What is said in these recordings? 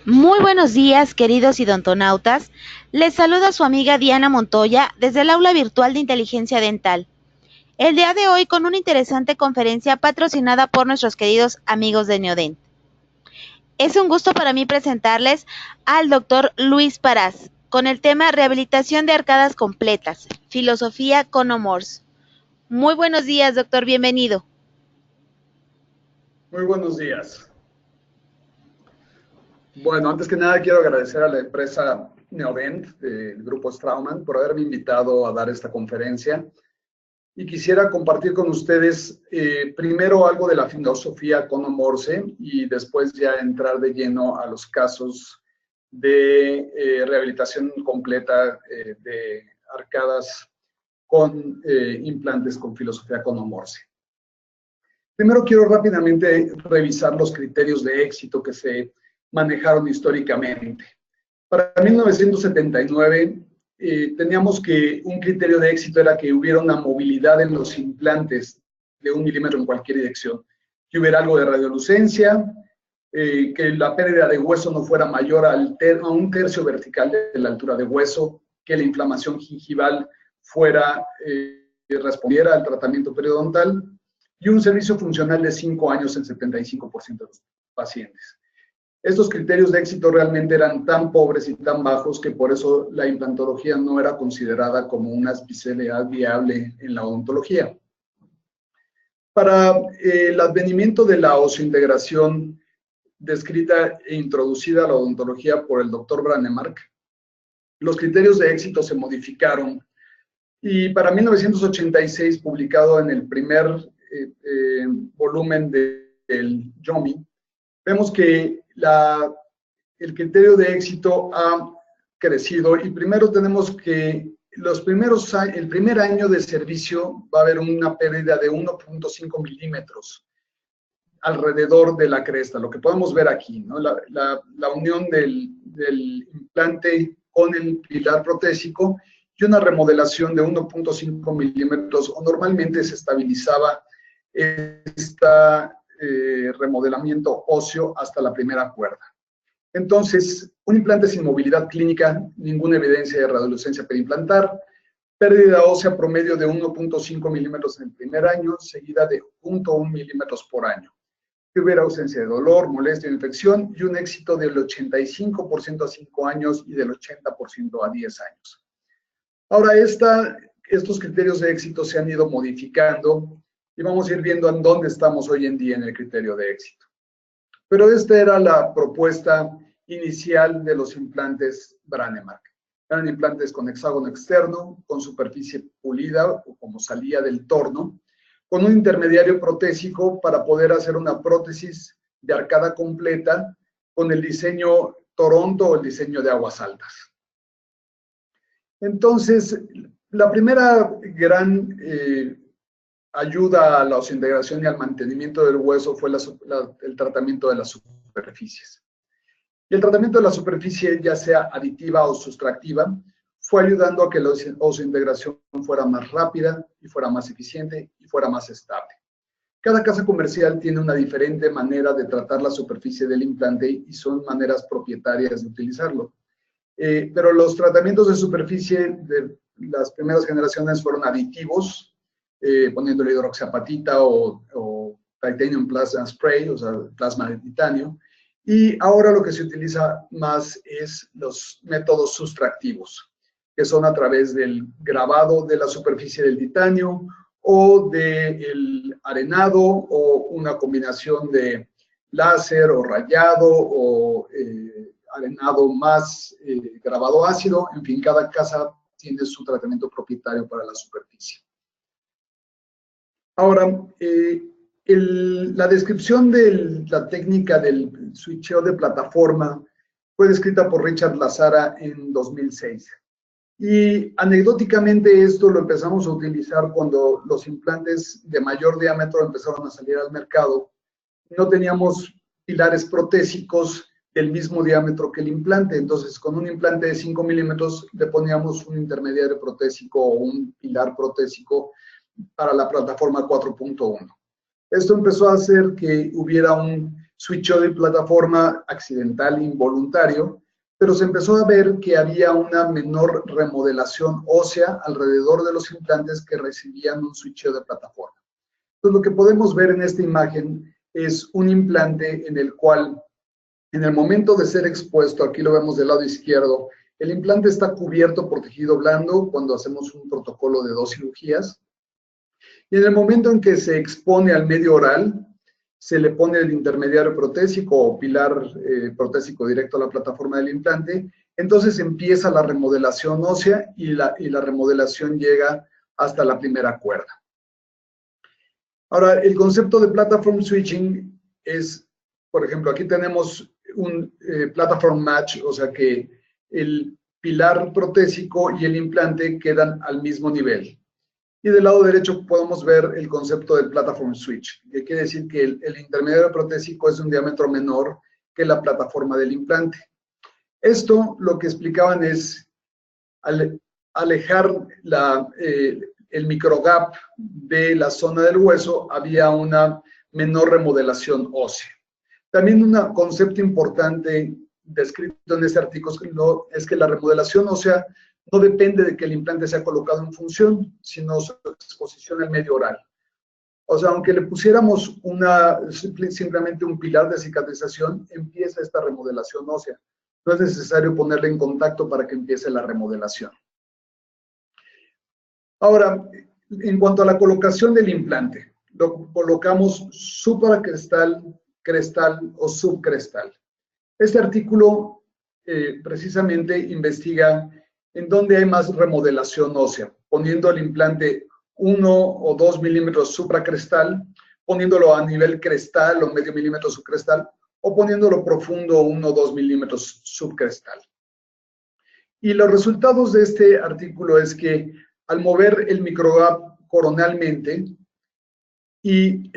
Muy buenos días, queridos idontonautas. Les saluda su amiga Diana Montoya desde el aula virtual de inteligencia dental. El día de hoy con una interesante conferencia patrocinada por nuestros queridos amigos de Neodent. Es un gusto para mí presentarles al doctor Luis Parás con el tema Rehabilitación de arcadas completas, filosofía con Morse. Muy buenos días, doctor, bienvenido. Muy buenos días. Bueno, antes que nada quiero agradecer a la empresa Neodent del grupo Straumann por haberme invitado a dar esta conferencia y quisiera compartir con ustedes primero algo de la filosofía con Morse y después ya entrar de lleno a los casos de rehabilitación completa de arcadas con implantes con filosofía con Morse. Primero quiero rápidamente revisar los criterios de éxito que se manejaron históricamente. Para 1979 teníamos que un criterio de éxito era que hubiera una movilidad en los implantes de 1 milímetro en cualquier dirección, que hubiera algo de radiolucencia, que la pérdida de hueso no fuera mayor a 1/3 vertical de la altura de hueso, que la inflamación gingival respondiera al tratamiento periodontal, y un servicio funcional de 5 años en 75% de los pacientes. Estos criterios de éxito realmente eran tan pobres y tan bajos que por eso la implantología no era considerada como una especialidad viable en la odontología. Para el advenimiento de la osseointegración descrita e introducida a la odontología por el doctor Brånemark, los criterios de éxito se modificaron y para 1986, publicado en el primer volumen del YOMI, vemos que el criterio de éxito ha crecido y primero tenemos que el primer año de servicio va a haber una pérdida de 1.5 milímetros alrededor de la cresta, lo que podemos ver aquí, ¿no? La unión del implante con el pilar protésico y una remodelación de 1.5 milímetros, o normalmente se estabilizaba este remodelamiento óseo hasta la primera cuerda. Entonces, un implante sin movilidad clínica, ninguna evidencia de radiolucencia periimplantar, pérdida ósea promedio de 1.5 milímetros en el primer año, seguida de 0.1 milímetros por año. Que hubiera ausencia de dolor, molestia o infección y un éxito del 85% a 5 años y del 80% a 10 años. Ahora, estos criterios de éxito se han ido modificando y vamos a ir viendo en dónde estamos hoy en día en el criterio de éxito. Pero esta era la propuesta inicial de los implantes Brånemark. Eran implantes con hexágono externo, con superficie pulida o como salía del torno, con un intermediario protésico para poder hacer una prótesis de arcada completa con el diseño Toronto o el diseño de aguas altas. Entonces, la primera gran ayuda a la osseointegración y al mantenimiento del hueso fue el tratamiento de las superficies. Y el tratamiento de la superficie, ya sea aditiva o sustractiva, fue ayudando a que la osseointegración fuera más rápida y fuera más eficiente y fuera más estable. Cada casa comercial tiene una diferente manera de tratar la superficie del implante y son maneras propietarias de utilizarlo. Pero los tratamientos de superficie de las primeras generaciones fueron aditivos, poniéndole hidroxiapatita o titanium plasma spray, o sea, plasma de titanio. Y ahora lo que se utiliza más es los métodos sustractivos, que son a través del grabado de la superficie del titanio o del arenado o una combinación de láser o rayado o arenado más grabado ácido. En fin, cada casa tiene su tratamiento propietario para la superficie. Ahora, la descripción de la técnica del switcheo de plataforma fue descrita por Richard Lazara en 2006. Y anecdóticamente esto lo empezamos a utilizar cuando los implantes de mayor diámetro empezaron a salir al mercado. No teníamos pilares protésicos del mismo diámetro que el implante, entonces con un implante de 5 milímetros le poníamos un intermediario protésico o un pilar protésico para la plataforma 4.1. Esto empezó a hacer que hubiera un switchó de plataforma accidental, involuntario, pero se empezó a ver que había una menor remodelación ósea alrededor de los implantes que recibían un switcheo de plataforma. Entonces, lo que podemos ver en esta imagen es un implante en el cual, en el momento de ser expuesto, aquí lo vemos del lado izquierdo, el implante está cubierto por tejido blando cuando hacemos un protocolo de 2 cirugías. Y en el momento en que se expone al medio oral, se le pone el intermediario protésico o pilar protésico directo a la plataforma del implante, entonces empieza la remodelación ósea y la remodelación llega hasta la primera cuerda. Ahora, el concepto de platform switching es, por ejemplo, aquí tenemos un platform match, o sea que el pilar protésico y el implante quedan al mismo nivel. Y del lado derecho podemos ver el concepto del platform switch, que quiere decir que el intermediario protésico es un diámetro menor que la plataforma del implante. Esto lo que explicaban es alejar el microgap de la zona del hueso, había una menor remodelación ósea. También un concepto importante descrito en este artículo es que la remodelación ósea no depende de que el implante sea colocado en función, sino su exposición al medio oral. O sea, aunque le pusiéramos simplemente un pilar de cicatrización, empieza esta remodelación ósea. No es necesario ponerle en contacto para que empiece la remodelación. Ahora, en cuanto a la colocación del implante, lo colocamos supracrestal, crestal o subcrestal. Este artículo precisamente investiga en dónde hay más remodelación ósea, poniendo el implante 1 o 2 milímetros supracrestal, poniéndolo a nivel crestal o medio milímetro subcrestal, o poniéndolo profundo 1 o 2 milímetros subcrestal. Y los resultados de este artículo es que al mover el microgap coronalmente y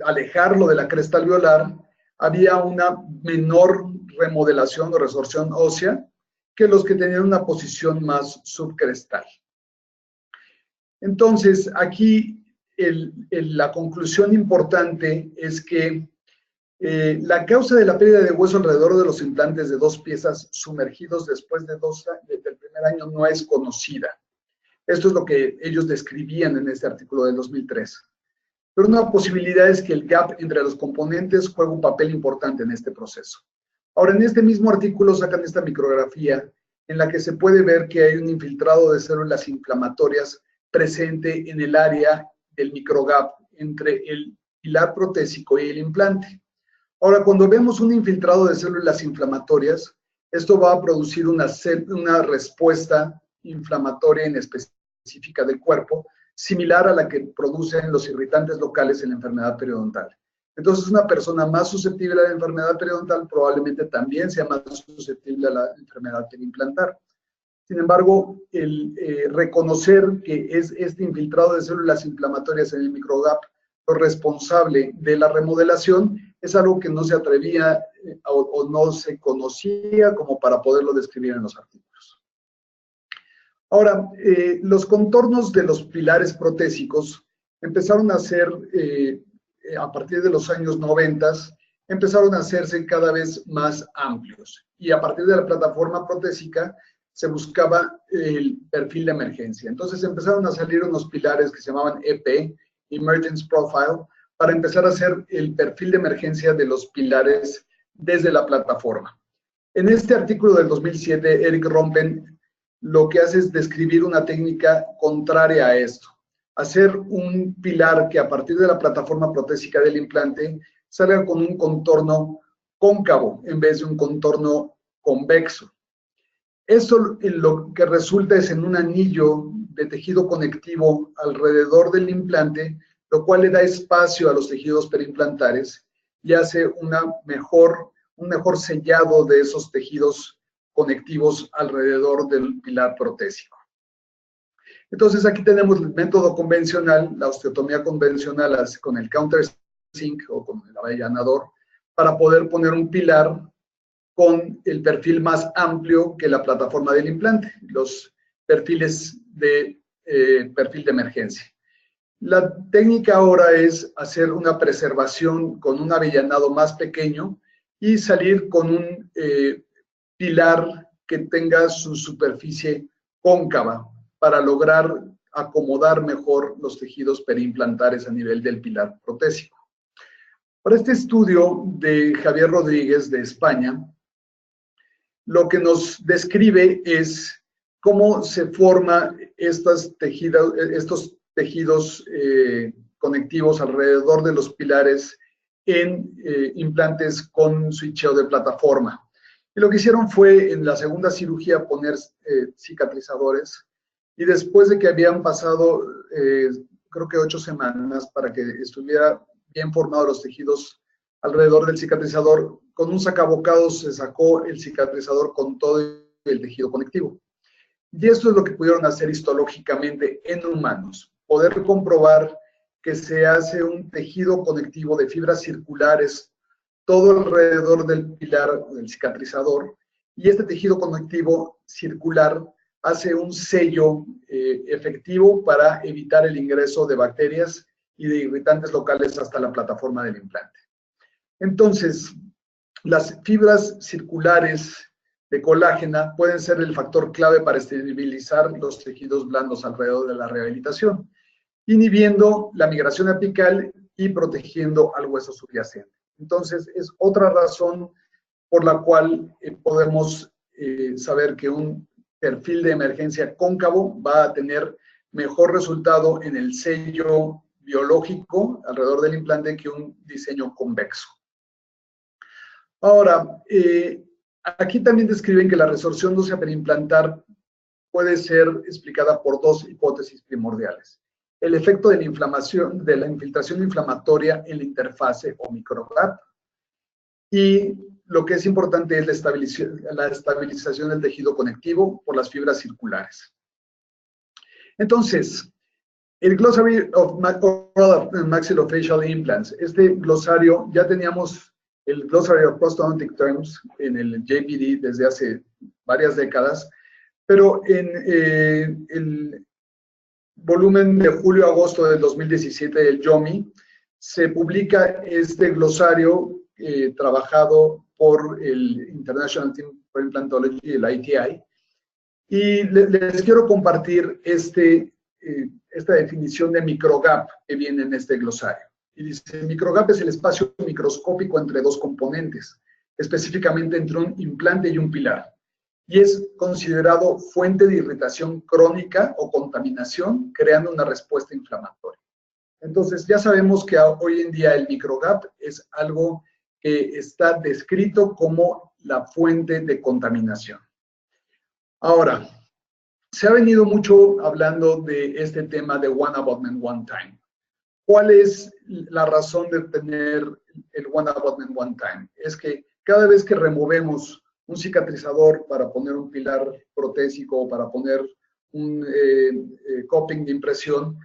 alejarlo de la cresta alveolar, había una menor remodelación o resorción ósea que los que tenían una posición más subcrestal. Entonces, aquí la conclusión importante es que la causa de la pérdida de hueso alrededor de los implantes de 2 piezas sumergidos después del primer año no es conocida. Esto es lo que ellos describían en este artículo del 2003. Pero una posibilidad es que el gap entre los componentes juega un papel importante en este proceso. Ahora, en este mismo artículo sacan esta micrografía en la que se puede ver que hay un infiltrado de células inflamatorias presente en el área del microgap entre el pilar protésico y el implante. Ahora, cuando vemos un infiltrado de células inflamatorias, esto va a producir una respuesta inflamatoria en específica del cuerpo, similar a la que producen los irritantes locales en la enfermedad periodontal. Entonces, una persona más susceptible a la enfermedad periodontal probablemente también sea más susceptible a la enfermedad periimplantar. Sin embargo, el reconocer que es este infiltrado de células inflamatorias en el microgap lo responsable de la remodelación es algo que no se atrevía o no se conocía como para poderlo describir en los artículos. Ahora, los contornos de los pilares protésicos empezaron a ser, a partir de los años 90, empezaron a hacerse cada vez más amplios. Y a partir de la plataforma protésica se buscaba el perfil de emergencia. Entonces empezaron a salir unos pilares que se llamaban EP, Emergence Profile, para empezar a hacer el perfil de emergencia de los pilares desde la plataforma. En este artículo del 2007, Eric Rompen lo que hace es describir una técnica contraria a esto. Hacer un pilar que a partir de la plataforma protésica del implante salga con un contorno cóncavo en vez de un contorno convexo. Esto lo que resulta es en un anillo de tejido conectivo alrededor del implante, lo cual le da espacio a los tejidos perimplantares y hace un mejor sellado de esos tejidos conectivos alrededor del pilar protésico. Entonces aquí tenemos el método convencional, la osteotomía convencional con el countersink o con el avellanador, para poder poner un pilar con el perfil más amplio que la plataforma del implante, los perfiles de perfil de emergencia. La técnica ahora es hacer una preservación con un avellanado más pequeño y salir con un pilar que tenga su superficie cóncava para lograr acomodar mejor los tejidos periimplantares a nivel del pilar protésico. Para este estudio de Javier Rodríguez de España, lo que nos describe es cómo se forman estos tejidos conectivos alrededor de los pilares en implantes con switcheo de plataforma. Y lo que hicieron fue, en la segunda cirugía, poner cicatrizadores, y después de que habían pasado, creo que 8 semanas, para que estuviera bien formados los tejidos alrededor del cicatrizador, con un sacabocados se sacó el cicatrizador con todo el tejido conectivo. Y esto es lo que pudieron hacer histológicamente en humanos, poder comprobar que se hace un tejido conectivo de fibras circulares todo alrededor del pilar del cicatrizador, y este tejido conectivo circular hace un sello efectivo para evitar el ingreso de bacterias y de irritantes locales hasta la plataforma del implante. Entonces, las fibras circulares de colágena pueden ser el factor clave para estabilizar los tejidos blandos alrededor de la rehabilitación, inhibiendo la migración apical y protegiendo al hueso subyacente. Entonces, es otra razón por la cual podemos saber que un perfil de emergencia cóncavo va a tener mejor resultado en el sello biológico alrededor del implante que un diseño convexo. Ahora, aquí también describen que la resorción ósea periimplantar puede ser explicada por 2 hipótesis primordiales. El efecto de la inflamación, de la infiltración inflamatoria en la interfase o microgap, y lo que es importante es la estabilización del tejido conectivo por las fibras circulares. Entonces, el Glossary of Maxillofacial Implants, este glosario, ya teníamos el Glossary of Prosthodontic Terms en el JPD desde hace varias décadas, pero en el volumen de julio-agosto del 2017 del YOMI se publica este glosario trabajado por el International Team for Implantology, el ITI, y les quiero compartir esta definición de microgap que viene en este glosario. Y dice, microgap es el espacio microscópico entre 2 componentes, específicamente entre un implante y un pilar, y es considerado fuente de irritación crónica o contaminación, creando una respuesta inflamatoria. Entonces, ya sabemos que hoy en día el microgap es algo que está descrito como la fuente de contaminación. Ahora, se ha venido mucho hablando de este tema de One Abutment, One Time. ¿Cuál es la razón de tener el One Abutment, One Time? Es que cada vez que removemos un cicatrizador para poner un pilar protésico o para poner un cupping de impresión,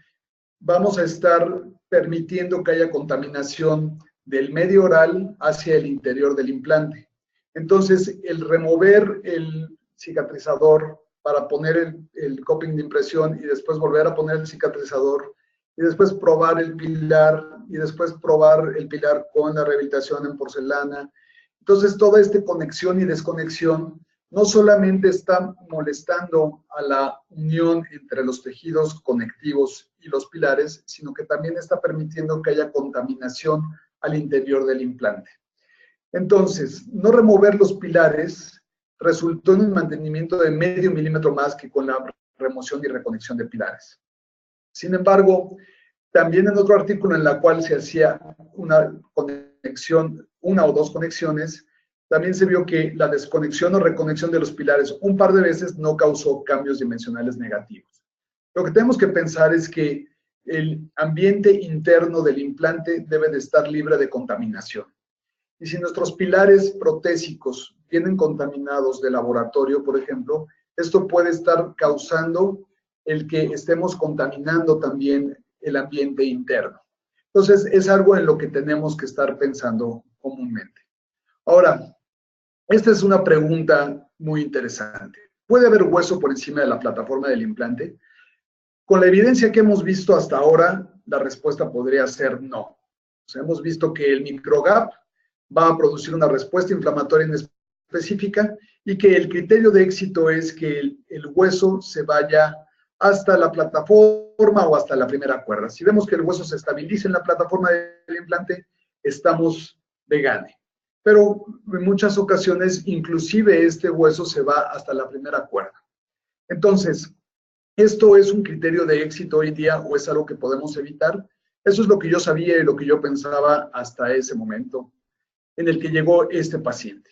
vamos a estar permitiendo que haya contaminación del medio oral hacia el interior del implante. Entonces, el remover el cicatrizador para poner el cupping de impresión y después volver a poner el cicatrizador y después probar el pilar y después probar el pilar con la rehabilitación en porcelana. Entonces, toda esta conexión y desconexión no solamente está molestando a la unión entre los tejidos conectivos y los pilares, sino que también está permitiendo que haya contaminación al interior del implante. Entonces, no remover los pilares resultó en un mantenimiento de medio milímetro más que con la remoción y reconexión de pilares. Sin embargo, también en otro artículo en la cual se hacía una conexión, 1 o 2 conexiones, también se vio que la desconexión o reconexión de los pilares un par de veces no causó cambios dimensionales negativos. Lo que tenemos que pensar es que el ambiente interno del implante debe de estar libre de contaminación. Y si nuestros pilares protésicos vienen contaminados de laboratorio, por ejemplo, esto puede estar causando el que estemos contaminando también el ambiente interno. Entonces, es algo en lo que tenemos que estar pensando comúnmente. Ahora, esta es una pregunta muy interesante. ¿Puede haber hueso por encima de la plataforma del implante? Con la evidencia que hemos visto hasta ahora, la respuesta podría ser no. O sea, hemos visto que el microgap va a producir una respuesta inflamatoria específica y que el criterio de éxito es que el hueso se vaya hasta la plataforma o hasta la primera cuerda. Si vemos que el hueso se estabiliza en la plataforma del implante, estamos de gane. Pero en muchas ocasiones, inclusive este hueso se va hasta la primera cuerda. Entonces, ¿esto es un criterio de éxito hoy en día o es algo que podemos evitar? Eso es lo que yo sabía y lo que yo pensaba hasta ese momento en el que llegó este paciente.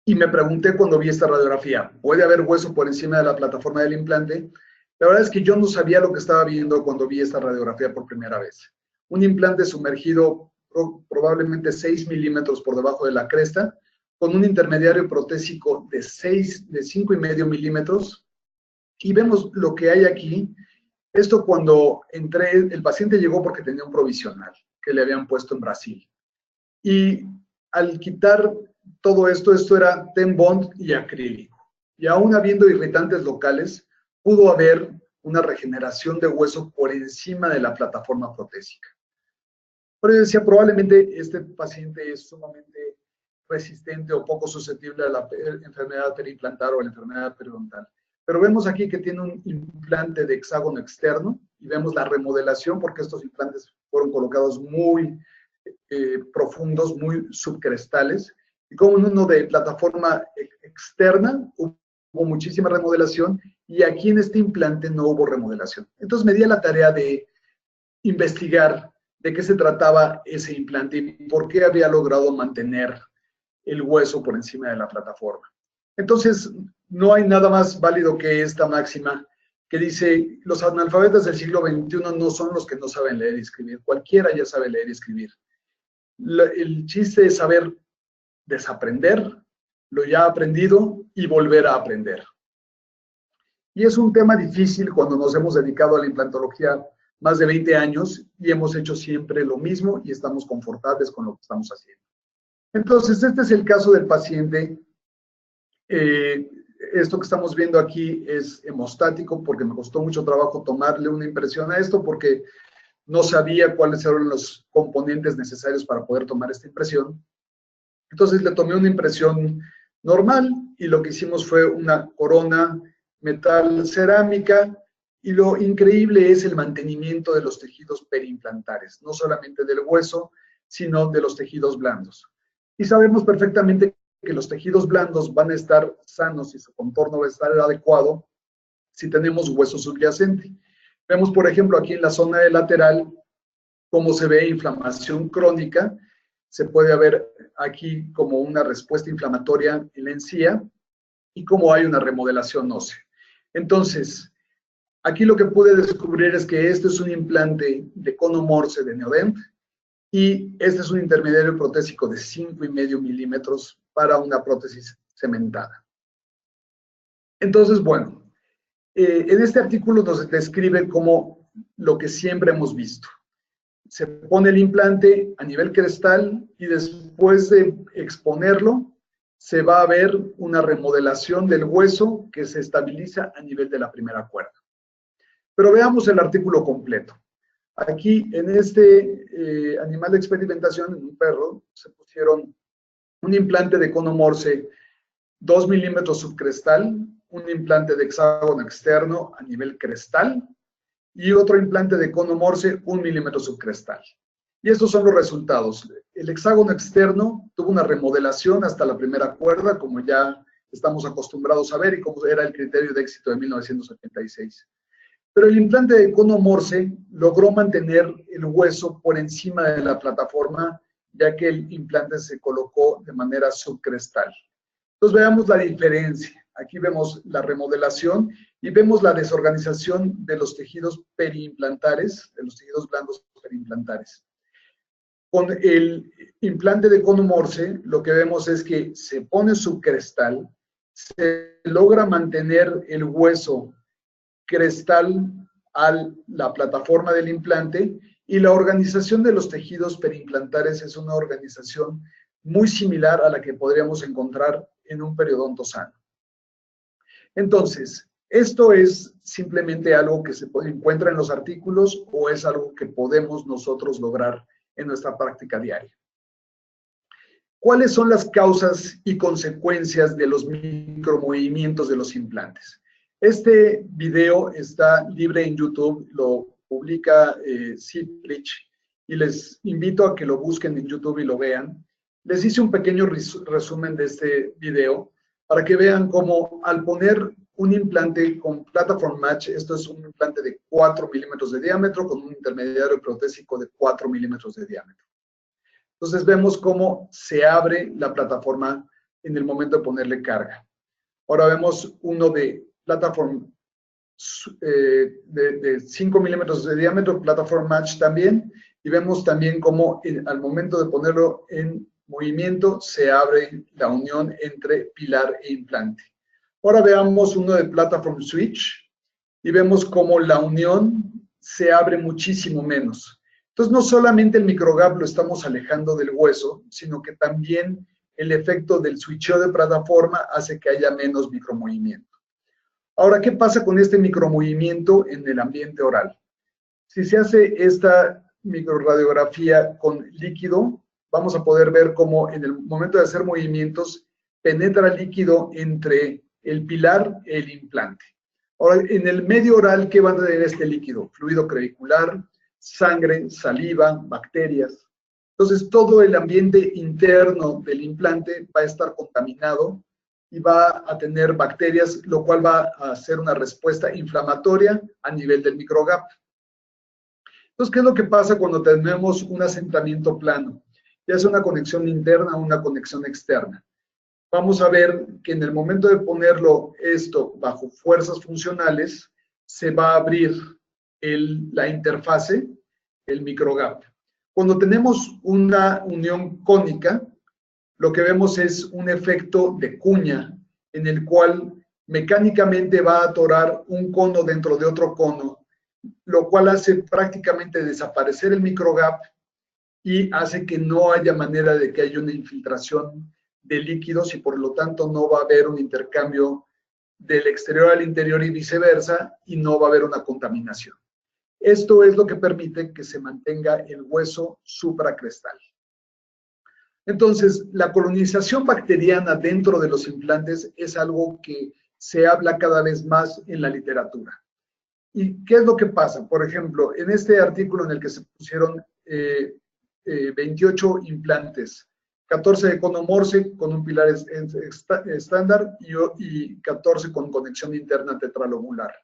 Y me pregunté cuando vi esta radiografía, ¿puede haber hueso por encima de la plataforma del implante? La verdad es que yo no sabía lo que estaba viendo cuando vi esta radiografía por primera vez. Un implante sumergido probablemente 6 milímetros por debajo de la cresta, con un intermediario protésico de 5,5 milímetros. Y vemos lo que hay aquí. Esto cuando entré, el paciente llegó porque tenía un provisional que le habían puesto en Brasil. Y al quitar todo esto era TEM bond y acrílico. Y aún habiendo irritantes locales, pudo haber una regeneración de hueso por encima de la plataforma protésica. Pero yo decía, probablemente este paciente es sumamente resistente o poco susceptible a la enfermedad periimplantar o a la enfermedad periodontal. Pero vemos aquí que tiene un implante de hexágono externo y vemos la remodelación porque estos implantes fueron colocados muy profundos, muy subcrestales, y como en uno de plataforma externa hubo muchísima remodelación y aquí en este implante no hubo remodelación. Entonces me di a la tarea de investigar de qué se trataba ese implante y por qué había logrado mantener el hueso por encima de la plataforma. Entonces, no hay nada más válido que esta máxima que dice, los analfabetas del siglo XXI no son los que no saben leer y escribir. Cualquiera ya sabe leer y escribir. El chiste es saber desaprender lo ya aprendido y volver a aprender. Y es un tema difícil cuando nos hemos dedicado a la implantología más de 20 años y hemos hecho siempre lo mismo y estamos confortables con lo que estamos haciendo. Entonces, este es el caso del paciente. Esto que estamos viendo aquí es hemostático porque me costó mucho trabajo tomarle una impresión a esto porque no sabía cuáles eran los componentes necesarios para poder tomar esta impresión. Entonces le tomé una impresión normal y lo que hicimos fue una corona metal cerámica y lo increíble es el mantenimiento de los tejidos periimplantares, no solamente del hueso, sino de los tejidos blandos. Y sabemos perfectamente que los tejidos blandos van a estar sanos y su contorno va a estar adecuado si tenemos hueso subyacente. Vemos, por ejemplo, aquí en la zona de lateral cómo se ve inflamación crónica. Se puede ver aquí como una respuesta inflamatoria en la encía y cómo hay una remodelación ósea. Entonces, aquí lo que pude descubrir es que este es un implante de cono Morse de Neodent y este es un intermediario protésico de 5,5 milímetros para una prótesis cementada. Entonces, bueno, en este artículo nos describe como lo que siempre hemos visto. Se pone el implante a nivel crestal y después de exponerlo, se va a ver una remodelación del hueso que se estabiliza a nivel de la primera cuerda. Pero veamos el artículo completo. Aquí, en este animal de experimentación, en un perro, se pusieron un implante de cono Morse 2 milímetros subcrestal, un implante de hexágono externo a nivel crestal y otro implante de cono Morse 1 milímetro subcrestal. Y estos son los resultados. El hexágono externo tuvo una remodelación hasta la primera cuerda, como ya estamos acostumbrados a ver y como era el criterio de éxito de 1976. Pero el implante de cono Morse logró mantener el hueso por encima de la plataforma, ya que el implante se colocó de manera subcrestal. Entonces veamos la diferencia. Aquí vemos la remodelación y vemos la desorganización de los tejidos periimplantares, de los tejidos blandos periimplantares. Con el implante de cono Morse, lo que vemos es que se pone subcrestal, se logra mantener el hueso crestal a la plataforma del implante y la organización de los tejidos periimplantares es una organización muy similar a la que podríamos encontrar en un periodonto sano. Entonces, Esto es simplemente algo que se encuentra en los artículos o es algo que podemos nosotros lograr en nuestra práctica diaria. ¿Cuáles son las causas y consecuencias de los micromovimientos de los implantes? Este video está libre en YouTube, lo publica Sitlich, y les invito a que lo busquen en YouTube y lo vean. Les hice un pequeño resumen de este video para que vean cómo al poner un implante con Platform Match, esto es un implante de 4 milímetros de diámetro con un intermediario protésico de 4 milímetros de diámetro. Entonces vemos cómo se abre la plataforma en el momento de ponerle carga. Ahora vemos uno de Platform de 5 milímetros de diámetro, Platform Match también, y vemos también cómo al momento de ponerlo en movimiento se abre la unión entre pilar e implante. Ahora veamos uno de Platform Switch y vemos cómo la unión se abre muchísimo menos. Entonces, no solamente el microgap lo estamos alejando del hueso, sino que también el efecto del switcheo de plataforma hace que haya menos micromovimiento. Ahora, ¿qué pasa con este micromovimiento en el ambiente oral? Si se hace esta microradiografía con líquido, vamos a poder ver cómo en el momento de hacer movimientos penetra líquido entre el pilar y el implante. Ahora, en el medio oral, ¿qué va a tener este líquido? Fluido crevicular, sangre, saliva, bacterias. Entonces, todo el ambiente interno del implante va a estar contaminado y va a tener bacterias, lo cual va a hacer una respuesta inflamatoria a nivel del microgap. Entonces, ¿qué es lo que pasa cuando tenemos un asentamiento plano? Ya sea una conexión interna o una conexión externa. Vamos a ver que en el momento de ponerlo esto bajo fuerzas funcionales, se va a abrir la interfase, el microgap. Cuando tenemos una unión cónica, lo que vemos es un efecto de cuña en el cual mecánicamente va a atorar un cono dentro de otro cono, lo cual hace prácticamente desaparecer el microgap y hace que no haya manera de que haya una infiltración de líquidos y por lo tanto no va a haber un intercambio del exterior al interior y viceversa y no va a haber una contaminación. Esto es lo que permite que se mantenga el hueso supracrestal. Entonces, la colonización bacteriana dentro de los implantes es algo que se habla cada vez más en la literatura. ¿Y qué es lo que pasa? Por ejemplo, en este artículo en el que se pusieron 28 implantes, 14 de cono Morse con un pilar estándar y 14 con conexión interna tetralobular.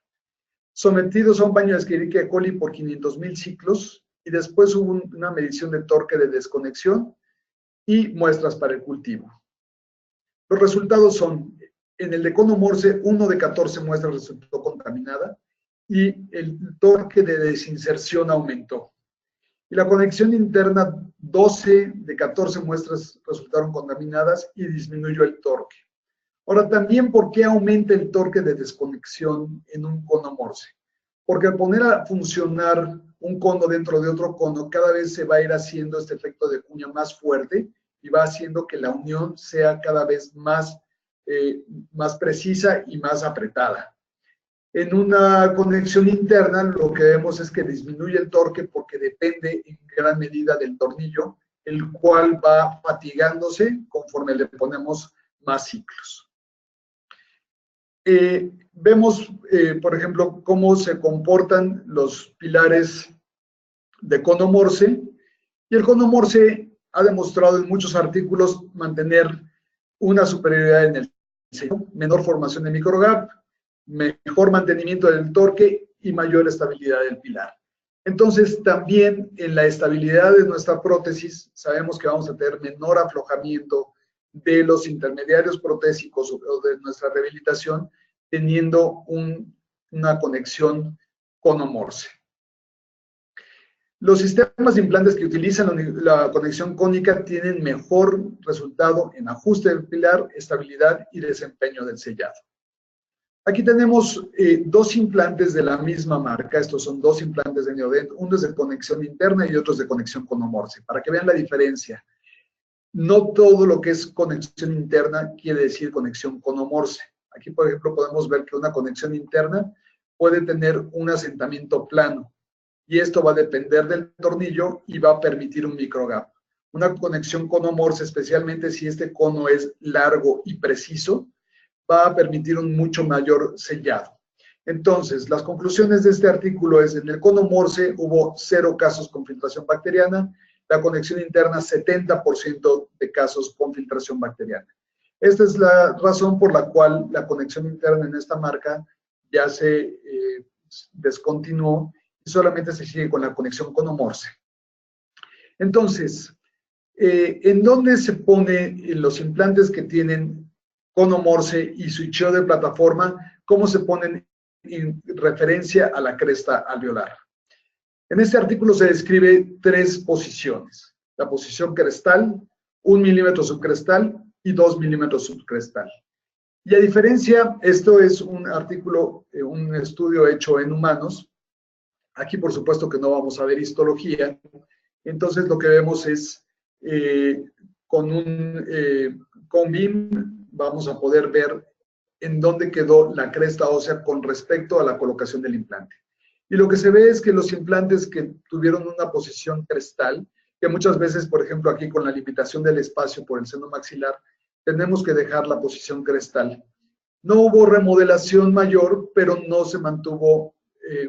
Sometidos a un baño de Escherichia coli por 500,000 ciclos y después hubo una medición de torque de desconexión y muestras para el cultivo. Los resultados son, en el de cono Morse, 1 de 14 muestras resultó contaminada y el torque de desinserción aumentó. Y la conexión interna, 12 de 14 muestras resultaron contaminadas y disminuyó el torque. Ahora, también, ¿por qué aumenta el torque de desconexión en un cono Morse? Porque al poner a funcionar un cono dentro de otro cono, cada vez se va a ir haciendo este efecto de cuña más fuerte y va haciendo que la unión sea cada vez más precisa y más apretada. En una conexión interna, lo que vemos es que disminuye el torque porque depende en gran medida del tornillo, el cual va fatigándose conforme le ponemos más ciclos. Vemos, por ejemplo, cómo se comportan los pilares de cono Morse, y el cono Morse ha demostrado en muchos artículos mantener una superioridad en el diseño, menor formación de microgap, mejor mantenimiento del torque y mayor estabilidad del pilar. Entonces, también en la estabilidad de nuestra prótesis, sabemos que vamos a tener menor aflojamiento de los intermediarios protésicos o de nuestra rehabilitación, teniendo una conexión cono-Morse. Los sistemas de implantes que utilizan la conexión cónica tienen mejor resultado en ajuste del pilar, estabilidad y desempeño del sellado. Aquí tenemos dos implantes de la misma marca. Estos son dos implantes de Neodent. Uno es de conexión interna y otro es de conexión cono-Morse, para que vean la diferencia. No todo lo que es conexión interna quiere decir conexión cono-Morse. Aquí, por ejemplo, podemos ver que una conexión interna puede tener un asentamiento plano, y esto va a depender del tornillo y va a permitir un microgap. Una conexión cono-morse, especialmente si este cono es largo y preciso, va a permitir un mucho mayor sellado. Entonces, las conclusiones de este artículo es: en el cono Morse hubo 0 casos con filtración bacteriana, la conexión interna 70% de casos con filtración bacteriana. Esta es la razón por la cual la conexión interna en esta marca ya se descontinuó y solamente se sigue con la conexión cono Morse. Entonces, ¿en dónde se pone los implantes que tienen cono Morse y switcheo de plataforma? ¿Cómo se ponen en referencia a la cresta alveolar? En este artículo se describe 3 posiciones: la posición crestal, 1 milímetro subcrestal y 2 milímetros subcrestal. Y a diferencia, esto es un artículo, un estudio hecho en humanos. Aquí, por supuesto, que no vamos a ver histología. Entonces, lo que vemos es, con BIM, vamos a poder ver en dónde quedó la cresta ósea con respecto a la colocación del implante. Y lo que se ve es que los implantes que tuvieron una posición crestal, que muchas veces, por ejemplo, aquí con la limitación del espacio por el seno maxilar, tenemos que dejar la posición crestal. No hubo remodelación mayor, pero no se mantuvo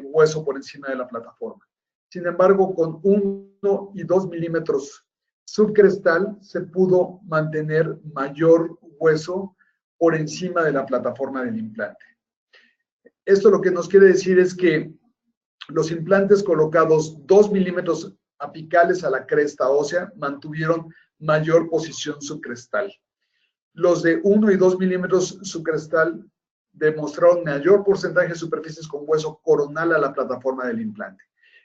hueso por encima de la plataforma. Sin embargo, con 1 y 2 milímetros subcrestal se pudo mantener mayor hueso por encima de la plataforma del implante. Esto lo que nos quiere decir es que los implantes colocados 2 milímetros apicales a la cresta ósea mantuvieron mayor posición subcrestal. Los de 1 y 2 milímetros subcrestal demostraron mayor porcentaje de superficies con hueso coronal a la plataforma del implante.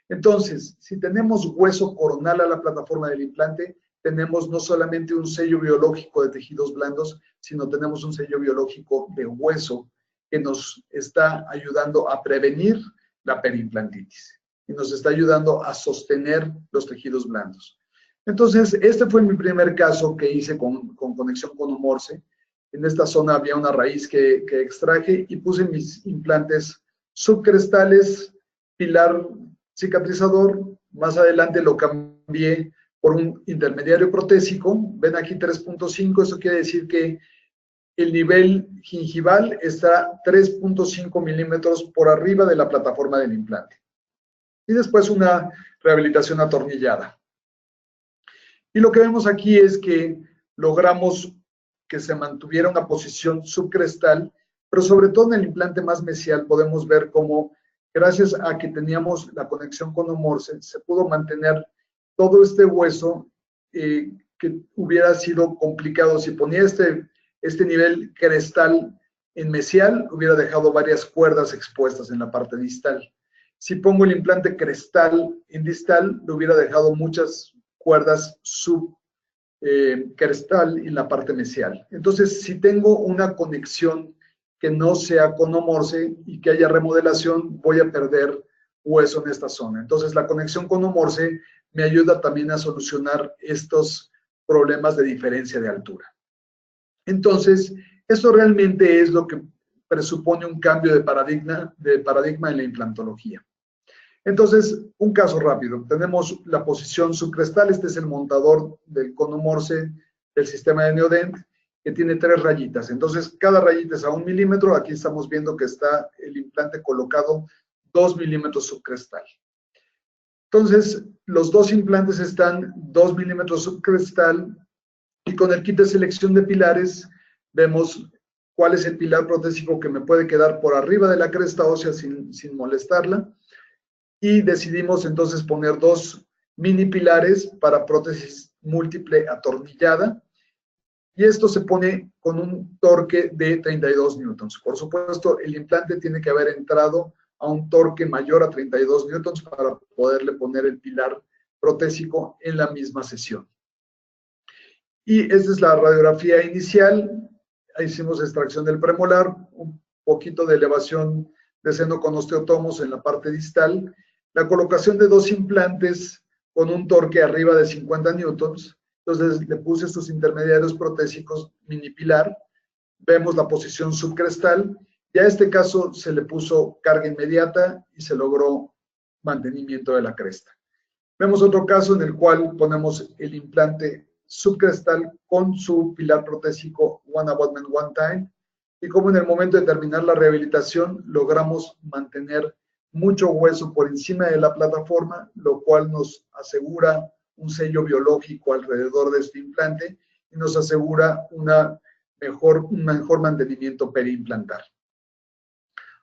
Entonces, si tenemos hueso coronal a la plataforma del implante, tenemos no solamente un sello biológico de tejidos blandos, sino tenemos un sello biológico de hueso que nos está ayudando a prevenir la periimplantitis y nos está ayudando a sostener los tejidos blandos. Entonces, este fue mi primer caso que hice con conexión cono Morse. En esta zona había una raíz que extraje y puse mis implantes subcrestales, pilar cicatrizador. Más adelante lo cambié por un intermediario protésico. Ven aquí 3.5, eso quiere decir que el nivel gingival está 3.5 milímetros por arriba de la plataforma del implante. Y después una rehabilitación atornillada. Y lo que vemos aquí es que logramos que se mantuviera una posición subcrestal, pero sobre todo en el implante más mesial podemos ver cómo, gracias a que teníamos la conexión cono Morse, se pudo mantener todo este hueso que hubiera sido complicado. Si ponía este nivel crestal en mesial, hubiera dejado varias cuerdas expuestas en la parte distal. Si pongo el implante crestal en distal, le hubiera dejado muchas cuerdas subcrestal en la parte mesial. Entonces, si tengo una conexión que no sea cono Morse y que haya remodelación, voy a perder hueso en esta zona. Entonces, la conexión cono Morse me ayuda también a solucionar estos problemas de diferencia de altura. Entonces, esto realmente es lo que presupone un cambio de paradigma en la implantología. Entonces, un caso rápido. Tenemos la posición subcrestal. Este es el montador del cono Morse del sistema de Neodent, que tiene 3 rayitas. Entonces, cada rayita es a 1 milímetro. Aquí estamos viendo que está el implante colocado 2 milímetros subcrestal. Entonces, los 2 implantes están 2 milímetros subcrestal y con el kit de selección de pilares vemos cuál es el pilar protésico que me puede quedar por arriba de la cresta ósea sin molestarla. Y decidimos entonces poner 2 mini pilares para prótesis múltiple atornillada. Y esto se pone con un torque de 32 newtons. Por supuesto, el implante tiene que haber entrado a un torque mayor a 32 newtons para poderle poner el pilar protésico en la misma sesión. Y esta es la radiografía inicial. Ahí hicimos extracción del premolar, un poquito de elevación de seno con osteotomos en la parte distal. La colocación de 2 implantes con un torque arriba de 50 newtons. Entonces le puse estos intermediarios protésicos mini pilar. vemos la posición subcrestal, y a este caso se le puso carga inmediata y se logró mantenimiento de la cresta. Vemos otro caso en el cual ponemos el implante subcrestal con su pilar protésico One Abutment One Time, y como en el momento de terminar la rehabilitación logramos mantener mucho hueso por encima de la plataforma, lo cual nos asegura un sello biológico alrededor de este implante y nos asegura un mejor mantenimiento periimplantar.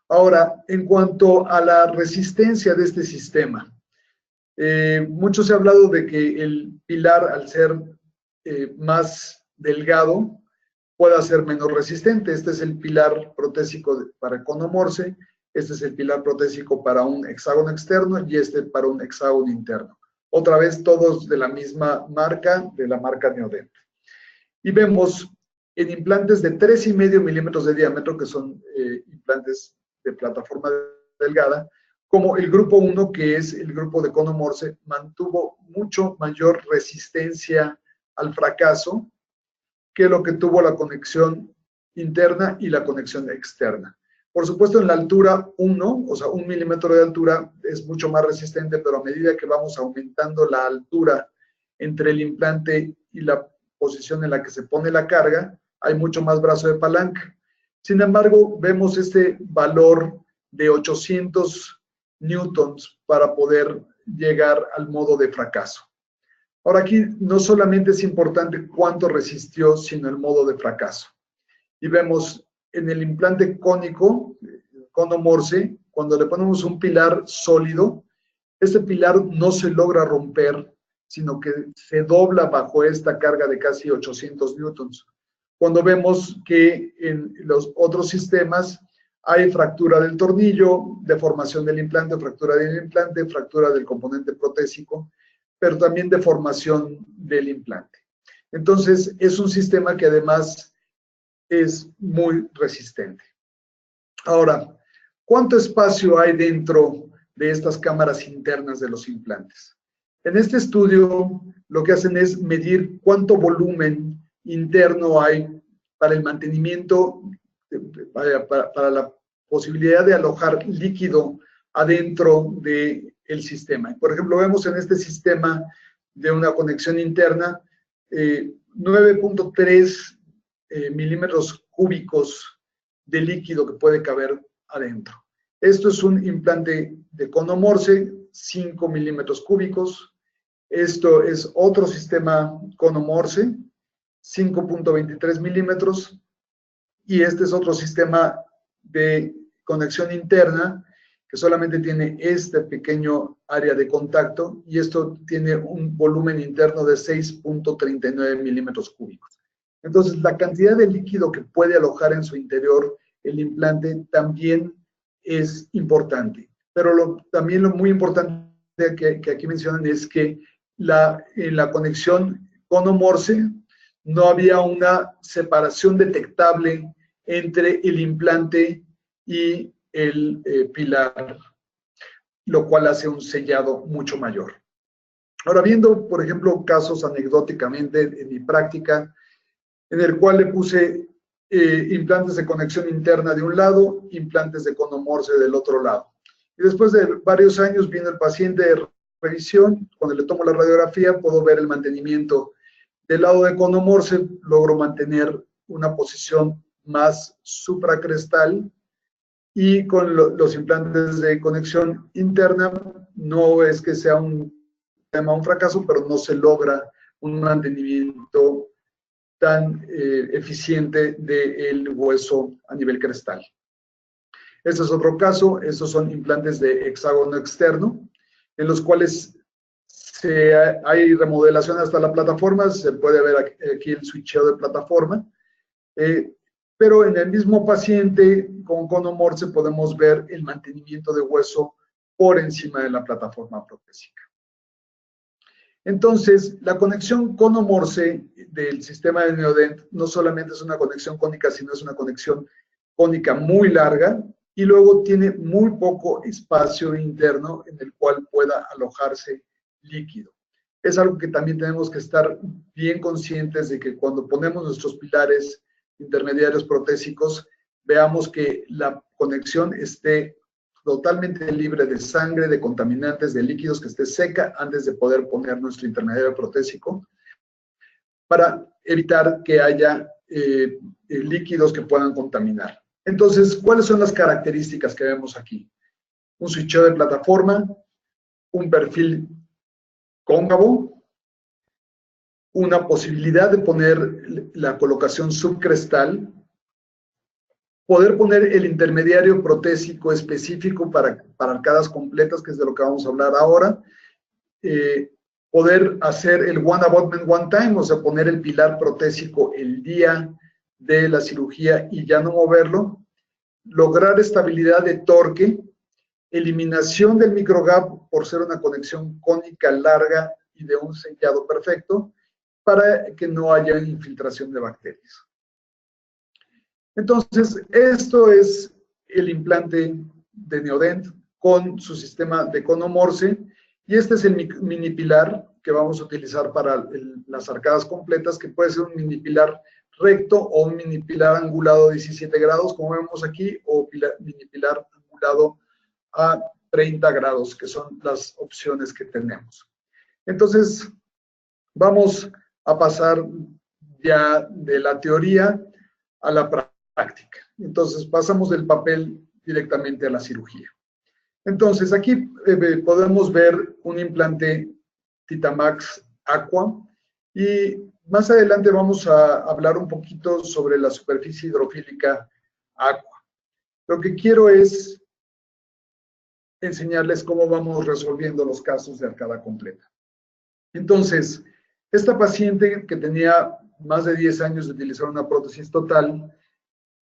Ahora, en cuanto a la resistencia de este sistema, mucho se ha hablado de que el pilar, al ser más delgado, pueda ser menos resistente. Este es el pilar protésico para conomorse, este es el pilar protésico para un hexágono externo y este para un hexágono interno. Otra vez todos de la misma marca, de la marca Neodent. Y vemos en implantes de 3,5 milímetros de diámetro, que son implantes de plataforma delgada, como el grupo 1, que es el grupo de conomorse, mantuvo mucho mayor resistencia al fracaso que lo que tuvo la conexión interna y la conexión externa. Por supuesto, en la altura 1, o sea, 1 milímetro de altura, es mucho más resistente, pero a medida que vamos aumentando la altura entre el implante y la posición en la que se pone la carga, hay mucho más brazo de palanca. Sin embargo, vemos este valor de 800 newtons para poder llegar al modo de fracaso. Ahora aquí no solamente es importante cuánto resistió, sino el modo de fracaso. Y vemos en el implante cónico, conomorse, cuando le ponemos un pilar sólido, este pilar no se logra romper, sino que se dobla bajo esta carga de casi 800 newtons. Cuando vemos que en los otros sistemas hay fractura del tornillo, deformación del implante, fractura del componente protésico, pero también deformación del implante. Entonces, es un sistema que además es muy resistente. Ahora, ¿cuánto espacio hay dentro de estas cámaras internas de los implantes? En este estudio, lo que hacen es medir cuánto volumen interno hay para el mantenimiento, para la posibilidad de alojar líquido adentro del sistema. Por ejemplo, vemos en este sistema de una conexión interna 9.3 milímetros cúbicos de líquido que puede caber adentro. Esto es un implante de conomorse, 5 milímetros cúbicos. Esto es otro sistema conomorse, 5.23 milímetros. Y este es otro sistema de conexión interna que solamente tiene este pequeño área de contacto y esto tiene un volumen interno de 6.39 milímetros cúbicos. Entonces, la cantidad de líquido que puede alojar en su interior el implante también es importante. Pero también lo muy importante que aquí mencionan es que en la conexión conomorse no había una separación detectable entre el implante y el pilar, lo cual hace un sellado mucho mayor. Ahora, viendo, por ejemplo, casos anecdóticamente en mi práctica, en el cual le puse implantes de conexión interna de un lado, implantes de conomorse del otro lado. Y después de varios años vino el paciente de revisión, cuando le tomo la radiografía puedo ver el mantenimiento del lado de conomorse, logro mantener una posición más supracrestal y con los implantes de conexión interna no es que sea un fracaso, pero no se logra un mantenimiento tan eficiente del hueso a nivel crestal. Este es otro caso, estos son implantes de hexágono externo, en los cuales hay remodelación hasta la plataforma, se puede ver aquí el switcheo de plataforma, pero en el mismo paciente con conomorse podemos ver el mantenimiento de hueso por encima de la plataforma protésica. Entonces, la conexión conomorse del sistema de Neodent no solamente es una conexión cónica, sino es una conexión cónica muy larga y luego tiene muy poco espacio interno en el cual pueda alojarse líquido. Es algo que también tenemos que estar bien conscientes de que cuando ponemos nuestros pilares intermediarios protésicos, veamos que la conexión esté totalmente libre de sangre, de contaminantes, de líquidos, que esté seca antes de poder poner nuestro intermediario protésico, para evitar que haya líquidos que puedan contaminar. Entonces, ¿cuáles son las características que vemos aquí? Un switcheo de plataforma, un perfil cóncavo, una posibilidad de poner la colocación subcrestal, poder poner el intermediario protésico específico para arcadas completas, que es de lo que vamos a hablar ahora, poder hacer el one abutment one time, o sea, poner el pilar protésico el día de la cirugía y ya no moverlo, lograr estabilidad de torque, eliminación del microgap por ser una conexión cónica larga y de un sellado perfecto, para que no haya infiltración de bacterias. Entonces, esto es el implante de Neodent con su sistema de cono Morse, y este es el mini pilar que vamos a utilizar para las arcadas completas, que puede ser un mini pilar recto o un mini pilar angulado a 17 grados, como vemos aquí, o mini pilar angulado a 30 grados, que son las opciones que tenemos. Entonces, vamos a pasar ya de la teoría a la práctica. Entonces, pasamos del papel directamente a la cirugía. Entonces, aquí podemos ver un implante Titamax Aqua, y más adelante vamos a hablar un poquito sobre la superficie hidrofílica Aqua. Lo que quiero es enseñarles cómo vamos resolviendo los casos de arcada completa. Entonces, esta paciente que tenía más de 10 años de utilizar una prótesis total,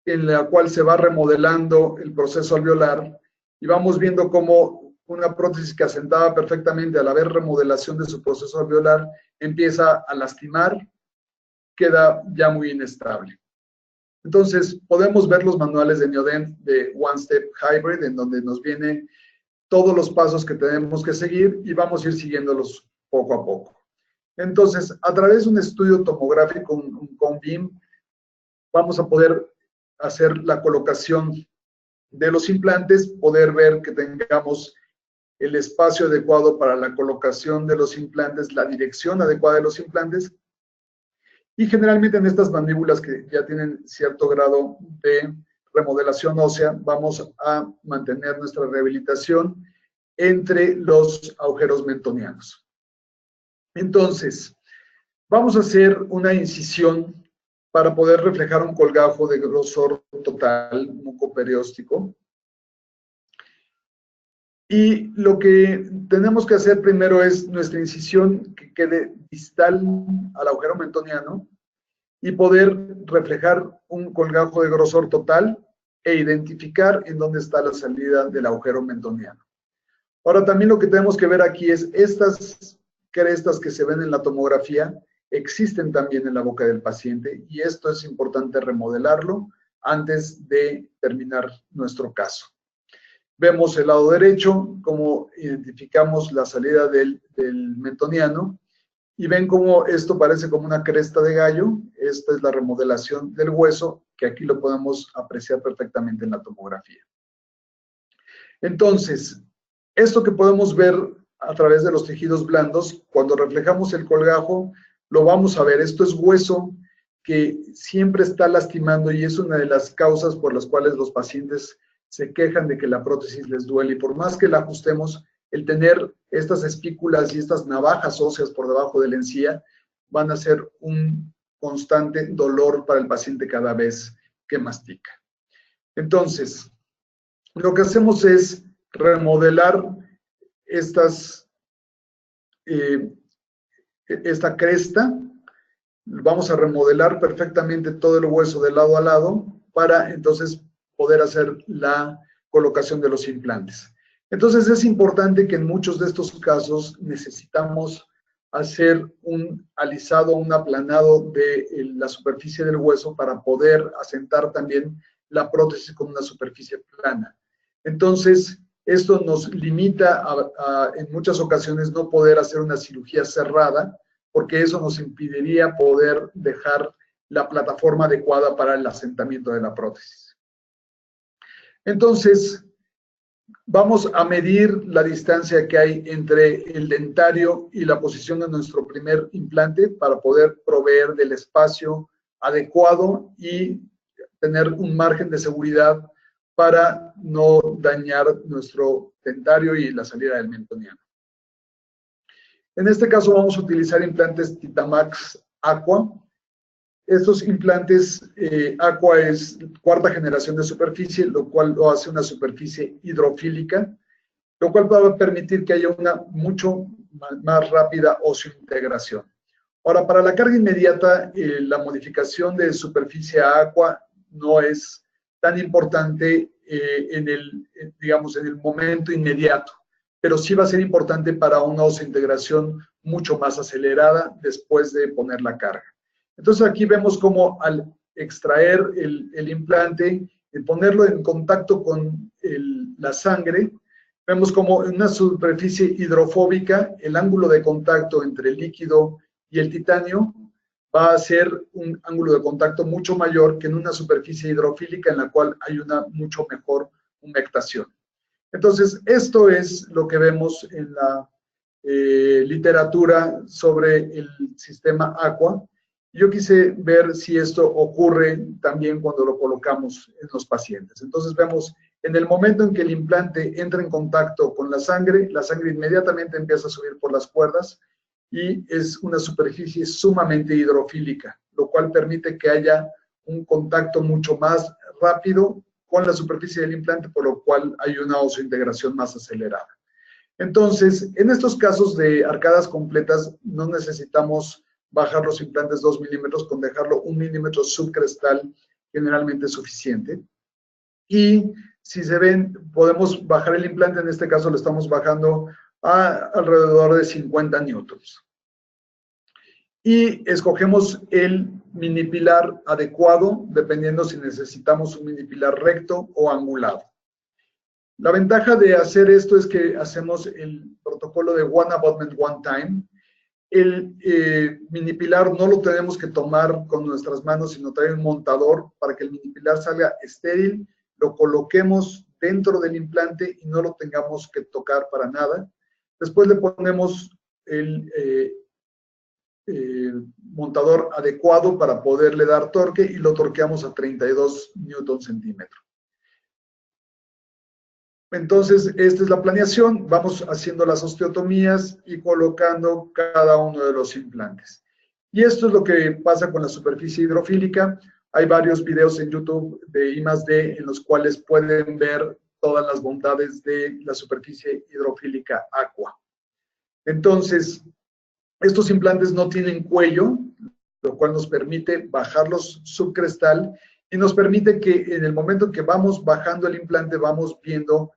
en la cual se va remodelando el proceso alveolar, y vamos viendo cómo una prótesis que asentaba perfectamente, al haber remodelación de su proceso alveolar, empieza a lastimar, queda ya muy inestable. Entonces, podemos ver los manuales de Neodent de One Step Hybrid, en donde nos vienen todos los pasos que tenemos que seguir, y vamos a ir siguiéndolos poco a poco. Entonces, a través de un estudio tomográfico, un BIM, vamos a poder hacer la colocación de los implantes, poder ver que tengamos el espacio adecuado para la colocación de los implantes, la dirección adecuada de los implantes, y generalmente en estas mandíbulas que ya tienen cierto grado de remodelación ósea, vamos a mantener nuestra rehabilitación entre los agujeros mentonianos. Entonces, vamos a hacer una incisión para poder reflejar un colgajo de grosor total mucoperióstico. Y lo que tenemos que hacer primero es nuestra incisión que quede distal al agujero mentoniano, y poder reflejar un colgajo de grosor total e identificar en dónde está la salida del agujero mentoniano. Ahora, también lo que tenemos que ver aquí es estas crestas que se ven en la tomografía, existen también en la boca del paciente, y esto es importante remodelarlo antes de terminar nuestro caso. Vemos el lado derecho, cómo identificamos la salida del mentoniano, y ven cómo esto parece como una cresta de gallo. Esta es la remodelación del hueso, que aquí lo podemos apreciar perfectamente en la tomografía. Entonces, esto que podemos ver a través de los tejidos blandos, cuando reflejamos el colgajo, lo vamos a ver. Esto es hueso que siempre está lastimando, y es una de las causas por las cuales los pacientes se quejan de que la prótesis les duele, y por más que la ajustemos, el tener estas espículas y estas navajas óseas por debajo de la encía van a ser un constante dolor para el paciente cada vez que mastica. Entonces, lo que hacemos es remodelar esta cresta. Vamos a remodelar perfectamente todo el hueso de lado a lado para entonces poder hacer la colocación de los implantes. Entonces, es importante que en muchos de estos casos necesitamos hacer un alisado, un aplanado de la superficie del hueso para poder asentar también la prótesis con una superficie plana. Entonces, esto nos limita en muchas ocasiones no poder hacer una cirugía cerrada, porque eso nos impediría poder dejar la plataforma adecuada para el asentamiento de la prótesis. Entonces, vamos a medir la distancia que hay entre el dentario y la posición de nuestro primer implante para poder proveer del espacio adecuado y tener un margen de seguridad para no dañar nuestro dentario y la salida del mentoniano. En este caso vamos a utilizar implantes Titamax Aqua. Estos implantes Aqua es cuarta generación de superficie, lo cual lo hace una superficie hidrofílica, lo cual va a permitir que haya una mucho más rápida osseointegración. Ahora, para la carga inmediata, la modificación de superficie a Aqua no es tan importante digamos, en el momento inmediato, pero sí va a ser importante para una osseointegración mucho más acelerada después de poner la carga. Entonces aquí vemos cómo al extraer el implante, ponerlo en contacto con la sangre, vemos como en una superficie hidrofóbica, el ángulo de contacto entre el líquido y el titanio va a ser un ángulo de contacto mucho mayor que en una superficie hidrofílica en la cual hay una mucho mejor humectación. Entonces, esto es lo que vemos en la literatura sobre el sistema Aqua. Yo quise ver si esto ocurre también cuando lo colocamos en los pacientes. Entonces vemos, en el momento en que el implante entra en contacto con la sangre inmediatamente empieza a subir por las cuerdas y es una superficie sumamente hidrofílica, lo cual permite que haya un contacto mucho más rápido con la superficie del implante, por lo cual hay una osseointegración más acelerada. Entonces, en estos casos de arcadas completas, no necesitamos bajar los implantes 2 milímetros, con dejarlo 1 milímetro subcrestal generalmente es suficiente. Y si se ven, podemos bajar el implante, en este caso lo estamos bajando a alrededor de 50 newtons. Y escogemos el mini pilar adecuado, dependiendo si necesitamos un mini pilar recto o angulado. La ventaja de hacer esto es que hacemos el protocolo de One Abutment, One Time. El mini pilar no lo tenemos que tomar con nuestras manos, sino traer un montador para que el mini pilar salga estéril, lo coloquemos dentro del implante y no lo tengamos que tocar para nada. Después le ponemos el montador adecuado para poderle dar torque y lo torqueamos a 32 newton centímetro. Entonces, esta es la planeación. Vamos haciendo las osteotomías y colocando cada uno de los implantes. Y esto es lo que pasa con la superficie hidrofílica. Hay varios videos en YouTube de I+D en los cuales pueden ver todas las bondades de la superficie hidrofílica Aqua. Entonces, estos implantes no tienen cuello, lo cual nos permite bajarlos subcrestal y nos permite que en el momento en que vamos bajando el implante vamos viendo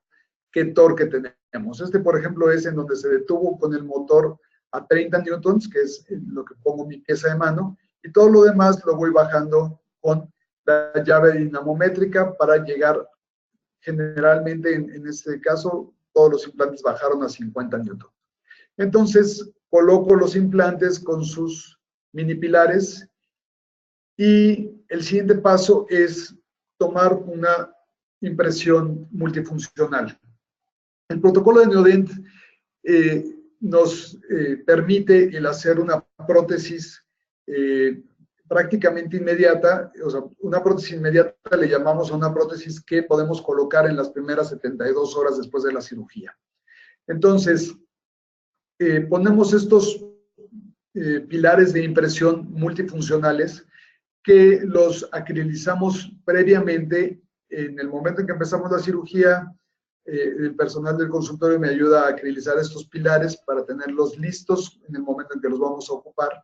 qué torque tenemos. Este, por ejemplo, es en donde se detuvo con el motor a 30 newtons, que es lo que pongo mi pieza de mano, y todo lo demás lo voy bajando con la llave dinamométrica para llegar, generalmente en este caso, todos los implantes bajaron a 50 newtons. Entonces, coloco los implantes con sus mini pilares y el siguiente paso es tomar una impresión multifuncional. El protocolo de Neodent nos permite el hacer una prótesis prácticamente inmediata, o sea, una prótesis inmediata le llamamos a una prótesis que podemos colocar en las primeras 72 horas después de la cirugía. Entonces, ponemos estos pilares de impresión multifuncionales que los acrilizamos previamente. En el momento en que empezamos la cirugía, el personal del consultorio me ayuda a acrilizar estos pilares para tenerlos listos en el momento en que los vamos a ocupar.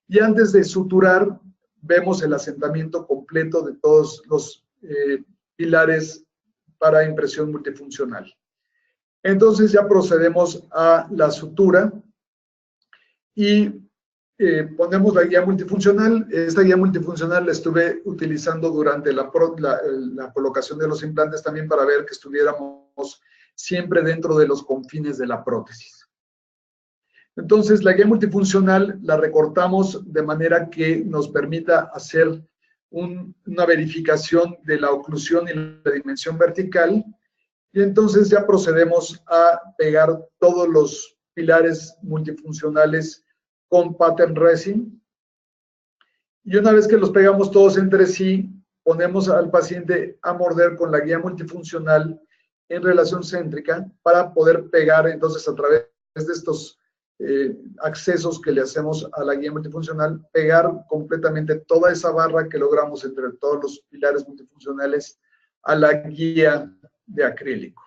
Y antes de suturar, vemos el asentamiento completo de todos los pilares para impresión multifuncional. Entonces ya procedemos a la sutura y ponemos la guía multifuncional. Esta guía multifuncional la estuve utilizando durante la colocación de los implantes también para ver que estuviéramos siempre dentro de los confines de la prótesis. Entonces, la guía multifuncional la recortamos de manera que nos permita hacer una verificación de la oclusión y la dimensión vertical, y entonces ya procedemos a pegar todos los pilares multifuncionales con pattern resin. Y una vez que los pegamos todos entre sí, ponemos al paciente a morder con la guía multifuncional en relación céntrica para poder pegar entonces a través de estos accesos que le hacemos a la guía multifuncional, pegar completamente toda esa barra que logramos entre todos los pilares multifuncionales a la guía de acrílico.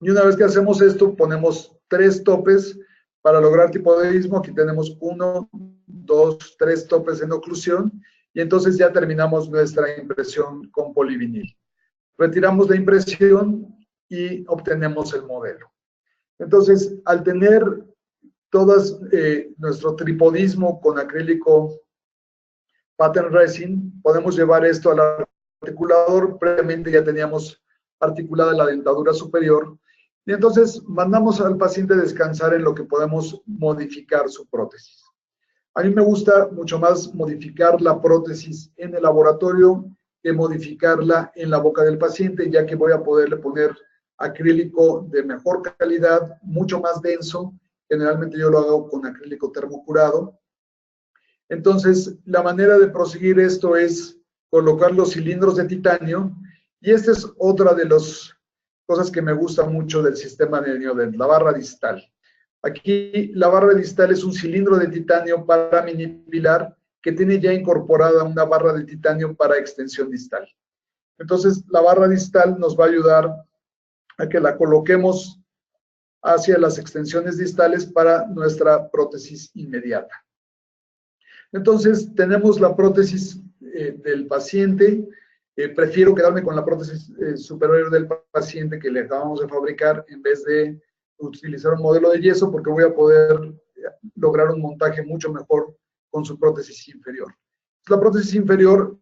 Y una vez que hacemos esto, ponemos 3 topes para lograr tipodeísmo. Aquí tenemos 1, 2, 3 topes en oclusión, y entonces ya terminamos nuestra impresión con polivinil. Retiramos la impresión y obtenemos el modelo. Entonces, al tener nuestro tripodismo con acrílico pattern resin, podemos llevar esto al articulador. Previamente ya teníamos articulada la dentadura superior, y entonces mandamos al paciente descansar en lo que podemos modificar su prótesis. A mí me gusta mucho más modificar la prótesis en el laboratorio que modificarla en la boca del paciente, ya que voy a poderle poner acrílico de mejor calidad, mucho más denso. Generalmente yo lo hago con acrílico termocurado. Entonces, la manera de proseguir esto es colocar los cilindros de titanio, y esta es otra de las cosas que me gusta mucho del sistema de Neodent, la barra distal. Aquí la barra distal es un cilindro de titanio para mini pilar que tiene ya incorporada una barra de titanio para extensión distal. Entonces, la barra distal nos va a ayudar a que la coloquemos hacia las extensiones distales para nuestra prótesis inmediata. Entonces, tenemos la prótesis del paciente. Prefiero quedarme con la prótesis superior del paciente que le acabamos de fabricar en vez de utilizar un modelo de yeso, porque voy a poder lograr un montaje mucho mejor con su prótesis inferior. La prótesis inferior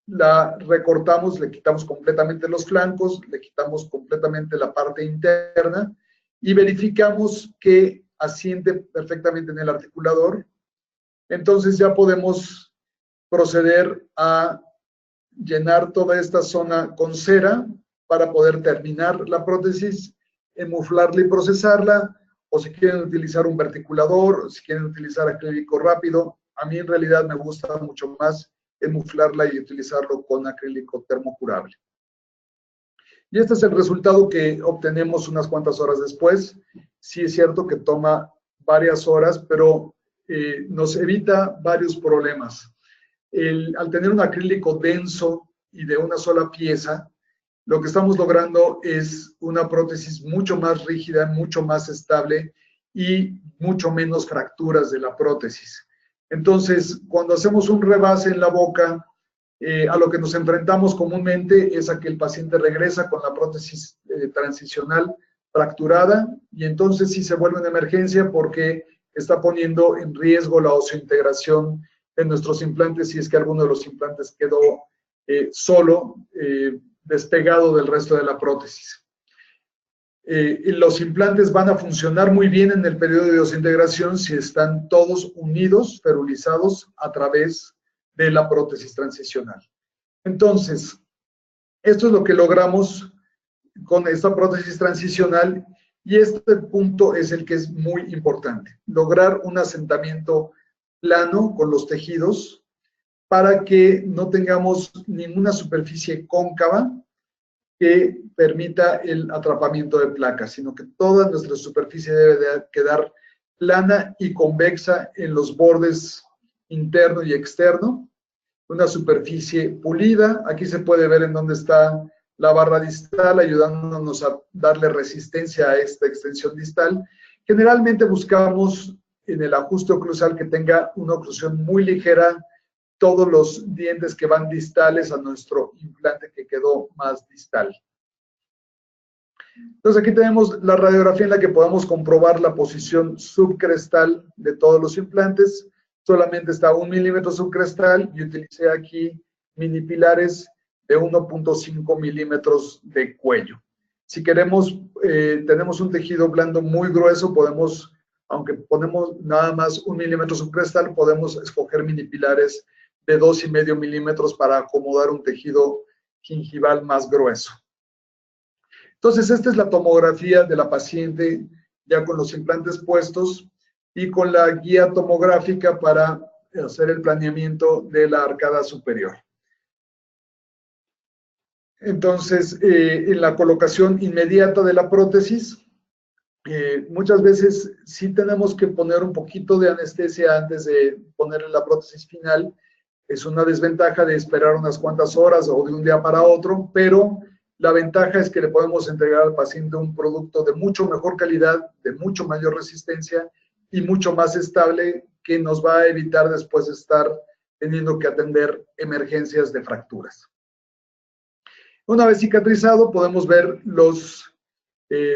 la recortamos, le quitamos completamente los flancos, le quitamos completamente la parte interna y verificamos que asiente perfectamente en el articulador. Entonces ya podemos proceder a llenar toda esta zona con cera para poder terminar la prótesis, emuflarla y procesarla, o si quieren utilizar un verticulador, si quieren utilizar acrílico rápido. A mí en realidad me gusta mucho más emuflarla y utilizarlo con acrílico termocurable. Y este es el resultado que obtenemos unas cuantas horas después. Sí es cierto que toma varias horas, pero nos evita varios problemas. Al tener un acrílico denso y de una sola pieza, lo que estamos logrando es una prótesis mucho más rígida, mucho más estable y mucho menos fracturas de la prótesis. Entonces, cuando hacemos un rebase en la boca, a lo que nos enfrentamos comúnmente es a que el paciente regresa con la prótesis transicional fracturada, y entonces sí se vuelve una emergencia porque está poniendo en riesgo la osseointegración de nuestros implantes, si es que alguno de los implantes quedó solo, despegado del resto de la prótesis. Los implantes van a funcionar muy bien en el periodo de osseointegración si están todos unidos, ferulizados a través de la prótesis transicional. Entonces, esto es lo que logramos con esta prótesis transicional, y este punto es el que es muy importante: lograr un asentamiento plano con los tejidos para que no tengamos ninguna superficie cóncava que permita el atrapamiento de placas, sino que toda nuestra superficie debe de quedar plana y convexa en los bordes interno y externo. Una superficie pulida. Aquí se puede ver en dónde está la barra distal, ayudándonos a darle resistencia a esta extensión distal. Generalmente buscamos en el ajuste oclusal que tenga una oclusión muy ligera todos los dientes que van distales a nuestro implante que quedó más distal. Entonces aquí tenemos la radiografía en la que podemos comprobar la posición subcrestal de todos los implantes. Solamente está 1 milímetro subcrestal, y utilicé aquí mini pilares de 1.5 milímetros de cuello. Si queremos, tenemos un tejido blando muy grueso, podemos aunque ponemos nada más 1 milímetro subcrestal, podemos escoger mini pilares de 2,5 milímetros para acomodar un tejido gingival más grueso. Entonces, esta es la tomografía de la paciente ya con los implantes puestos y con la guía tomográfica para hacer el planeamiento de la arcada superior. Entonces, en la colocación inmediata de la prótesis, muchas veces sí tenemos que poner un poquito de anestesia antes de ponerle la prótesis final. Es una desventaja de esperar unas cuantas horas o de un día para otro, pero la ventaja es que le podemos entregar al paciente un producto de mucho mejor calidad, de mucho mayor resistencia y mucho más estable, que nos va a evitar después estar teniendo que atender emergencias de fracturas. Una vez cicatrizado, podemos ver los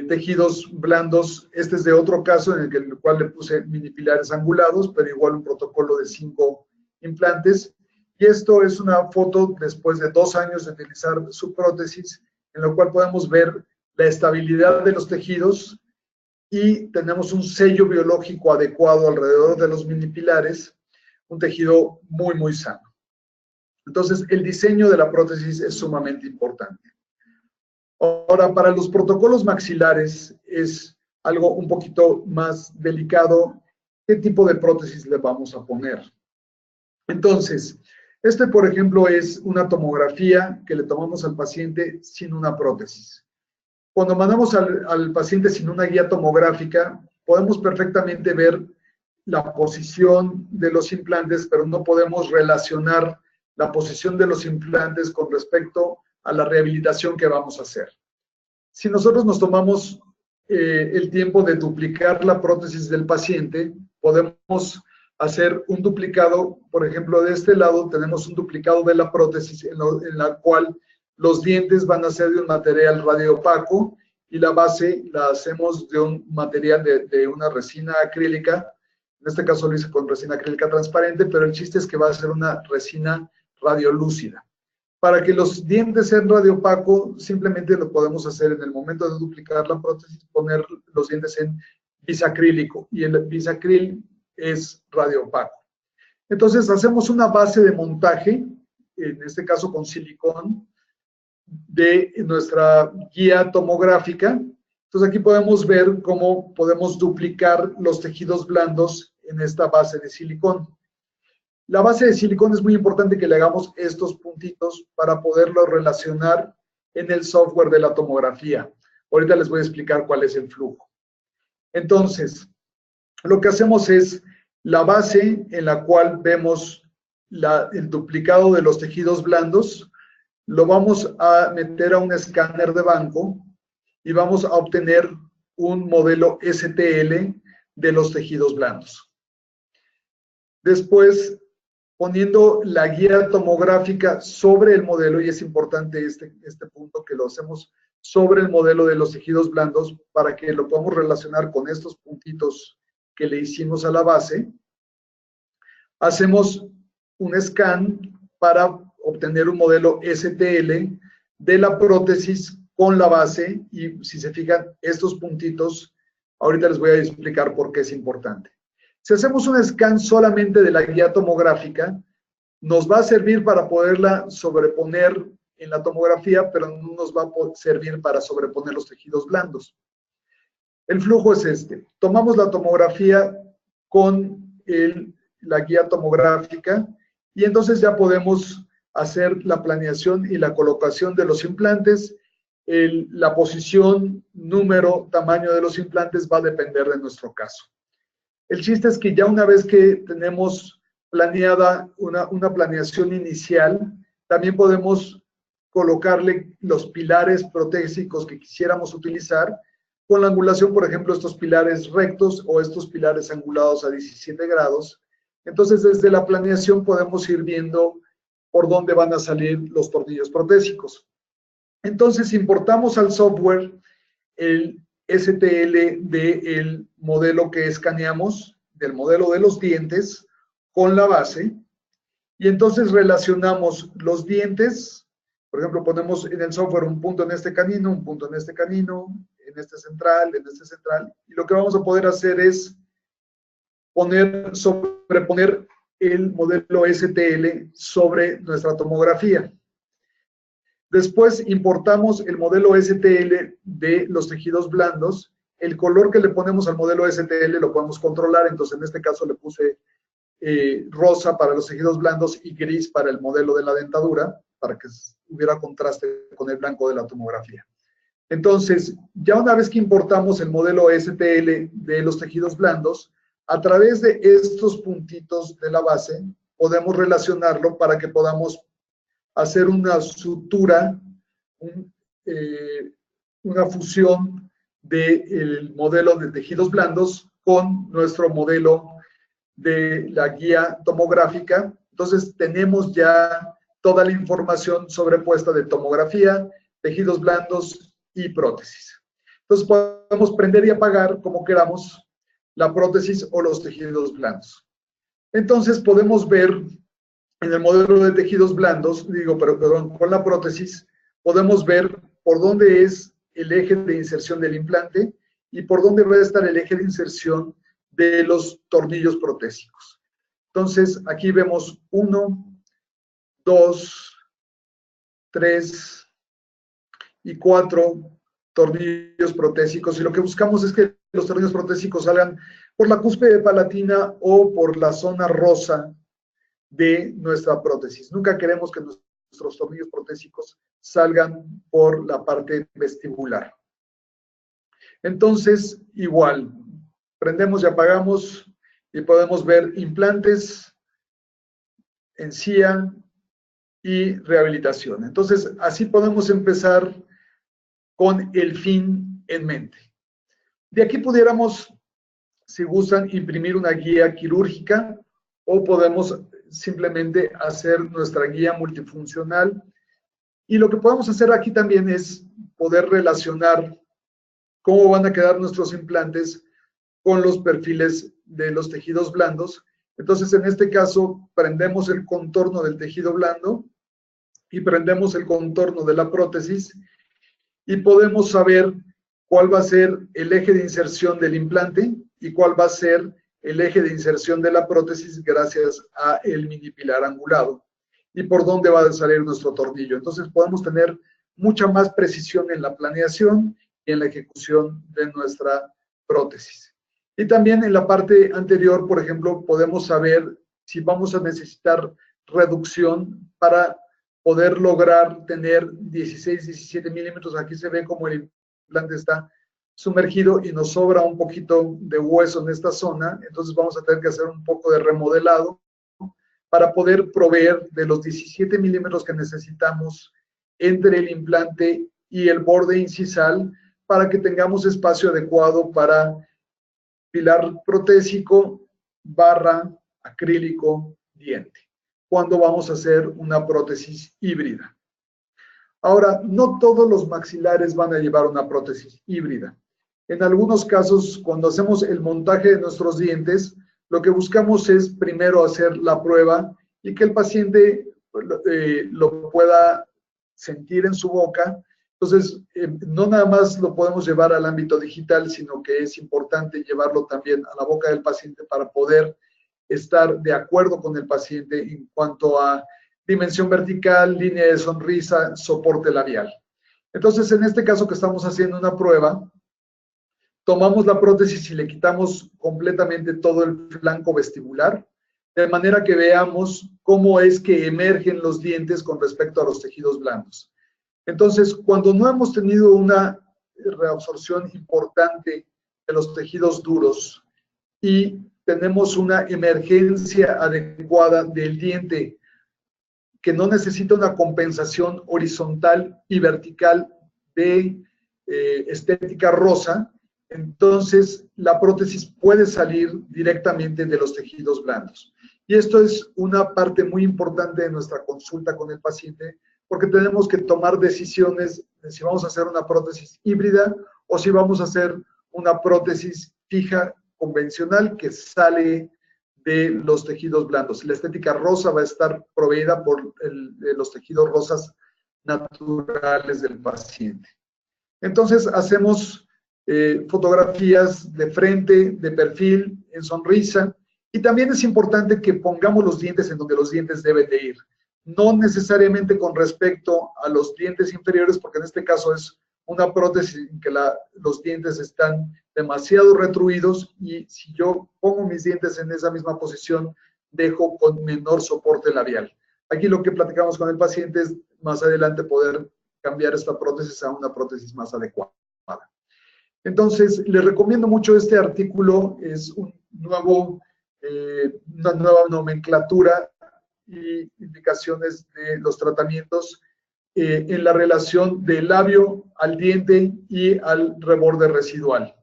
tejidos blandos. Este es de otro caso en el cual le puse mini pilares angulados, pero igual un protocolo de 5 implantes. Y esto es una foto después de 2 años de utilizar su prótesis, en lo cual podemos ver la estabilidad de los tejidos y tenemos un sello biológico adecuado alrededor de los mini pilares, un tejido muy, muy sano. Entonces, el diseño de la prótesis es sumamente importante. Ahora, para los protocolos maxilares es algo un poquito más delicado. ¿Qué tipo de prótesis le vamos a poner? Entonces, este, por ejemplo, es una tomografía que le tomamos al paciente sin una prótesis. Cuando mandamos al paciente sin una guía tomográfica, podemos perfectamente ver la posición de los implantes, pero no podemos relacionar la posición de los implantes con respecto a la rehabilitación que vamos a hacer. Si nosotros nos tomamos el tiempo de duplicar la prótesis del paciente, podemos hacer un duplicado. Por ejemplo, de este lado tenemos un duplicado de la prótesis en la cual los dientes van a ser de un material radioopaco y la base la hacemos de un material de una resina acrílica. En este caso lo hice con resina acrílica transparente, pero el chiste es que va a ser una resina radiolúcida. Para que los dientes sean radiopaco, simplemente lo podemos hacer en el momento de duplicar la prótesis, poner los dientes en bisacrílico, y el bisacril es radiopaco. Entonces hacemos una base de montaje, en este caso con silicón, de nuestra guía tomográfica. Entonces aquí podemos ver cómo podemos duplicar los tejidos blandos en esta base de silicón. La base de silicón es muy importante que le hagamos estos puntitos para poderlo relacionar en el software de la tomografía. Ahorita les voy a explicar cuál es el flujo. Entonces, lo que hacemos es la base en la cual vemos el duplicado de los tejidos blandos, lo vamos a meter a un escáner de banco y vamos a obtener un modelo STL de los tejidos blandos. Después, poniendo la guía tomográfica sobre el modelo, y es importante este punto que lo hacemos sobre el modelo de los tejidos blandos para que lo podamos relacionar con estos puntitos que le hicimos a la base, hacemos un scan para obtener un modelo STL de la prótesis con la base, y si se fijan, estos puntitos, ahorita les voy a explicar por qué es importante. Si hacemos un scan solamente de la guía tomográfica, nos va a servir para poderla sobreponer en la tomografía, pero no nos va a servir para sobreponer los tejidos blandos. El flujo es este. Tomamos la tomografía con la guía tomográfica y entonces ya podemos hacer la planeación y la colocación de los implantes. La posición, número, tamaño de los implantes va a depender de nuestro caso. El chiste es que ya una vez que tenemos planeada una planeación inicial, también podemos colocarle los pilares protésicos que quisiéramos utilizar con la angulación, por ejemplo, estos pilares rectos o estos pilares angulados a 17 grados. Entonces, desde la planeación podemos ir viendo por dónde van a salir los tornillos protésicos. Entonces, importamos al software el STL del modelo que escaneamos, del modelo de los dientes, con la base, y entonces relacionamos los dientes. Por ejemplo, ponemos en el software un punto en este canino, un punto en este canino, en este central, y lo que vamos a poder hacer es sobreponer el modelo STL sobre nuestra tomografía. Después importamos el modelo STL de los tejidos blandos. El color que le ponemos al modelo STL lo podemos controlar, entonces en este caso le puse rosa para los tejidos blandos y gris para el modelo de la dentadura, para que hubiera contraste con el blanco de la tomografía. Entonces, ya una vez que importamos el modelo STL de los tejidos blandos, a través de estos puntitos de la base, podemos relacionarlo para que podamos hacer una sutura, una fusión del modelo de tejidos blandos con nuestro modelo de la guía tomográfica. Entonces tenemos ya toda la información sobrepuesta de tomografía, tejidos blandos y prótesis. Entonces podemos prender y apagar como queramos la prótesis o los tejidos blandos. Entonces podemos ver en el modelo de tejidos blandos, con la prótesis, podemos ver por dónde es el eje de inserción del implante y por dónde va a estar el eje de inserción de los tornillos protésicos. Entonces, aquí vemos 1, 2, 3 y 4 tornillos protésicos, y lo que buscamos es que los tornillos protésicos salgan por la cúspide palatina o por la zona rosa de nuestra prótesis. Nunca queremos que nuestros tornillos protésicos salgan por la parte vestibular. Entonces, igual, prendemos y apagamos y podemos ver implantes, encía y rehabilitación. Entonces, así podemos empezar con el fin en mente. De aquí pudiéramos, si gustan, imprimir una guía quirúrgica o podemos simplemente hacer nuestra guía multifuncional. Y lo que podemos hacer aquí también es poder relacionar cómo van a quedar nuestros implantes con los perfiles de los tejidos blandos. Entonces, en este caso, prendemos el contorno del tejido blando y prendemos el contorno de la prótesis y podemos saber cuál va a ser el eje de inserción del implante y cuál va a ser el eje de inserción de la prótesis gracias a el mini pilar angulado y por dónde va a salir nuestro tornillo. Entonces podemos tener mucha más precisión en la planeación y en la ejecución de nuestra prótesis. Y también en la parte anterior, por ejemplo, podemos saber si vamos a necesitar reducción para poder lograr tener 16, 17 milímetros. Aquí se ve como el implante está sumergido y nos sobra un poquito de hueso en esta zona, entonces vamos a tener que hacer un poco de remodelado para poder proveer de los 17 milímetros que necesitamos entre el implante y el borde incisal para que tengamos espacio adecuado para pilar protésico, barra, acrílico, diente, cuando vamos a hacer una prótesis híbrida. Ahora, no todos los maxilares van a llevar una prótesis híbrida. En algunos casos, cuando hacemos el montaje de nuestros dientes, lo que buscamos es primero hacer la prueba y que el paciente lo pueda sentir en su boca. Entonces, no nada más lo podemos llevar al ámbito digital, sino que es importante llevarlo también a la boca del paciente para poder estar de acuerdo con el paciente en cuanto a dimensión vertical, línea de sonrisa, soporte labial. Entonces, en este caso que estamos haciendo una prueba, tomamos la prótesis y le quitamos completamente todo el flanco vestibular, de manera que veamos cómo es que emergen los dientes con respecto a los tejidos blandos. Entonces, cuando no hemos tenido una reabsorción importante de los tejidos duros y tenemos una emergencia adecuada del diente que no necesita una compensación horizontal y vertical de estética rosa, entonces la prótesis puede salir directamente de los tejidos blandos. Y esto es una parte muy importante de nuestra consulta con el paciente, porque tenemos que tomar decisiones de si vamos a hacer una prótesis híbrida o si vamos a hacer una prótesis fija convencional que sale de los tejidos blandos. La estética rosa va a estar proveída por los tejidos rosas naturales del paciente. Entonces hacemos fotografías de frente, de perfil, en sonrisa, Y también es importante que pongamos los dientes en donde los dientes deben de ir. No necesariamente con respecto a los dientes inferiores, porque en este caso es una prótesis en que los dientes están demasiado retruidos y si yo pongo mis dientes en esa misma posición, dejo con menor soporte labial. Aquí lo que platicamos con el paciente es más adelante poder cambiar esta prótesis a una prótesis más adecuada. Entonces, les recomiendo mucho este artículo, es una nueva nomenclatura y indicaciones de los tratamientos en la relación del labio al diente y al reborde residual,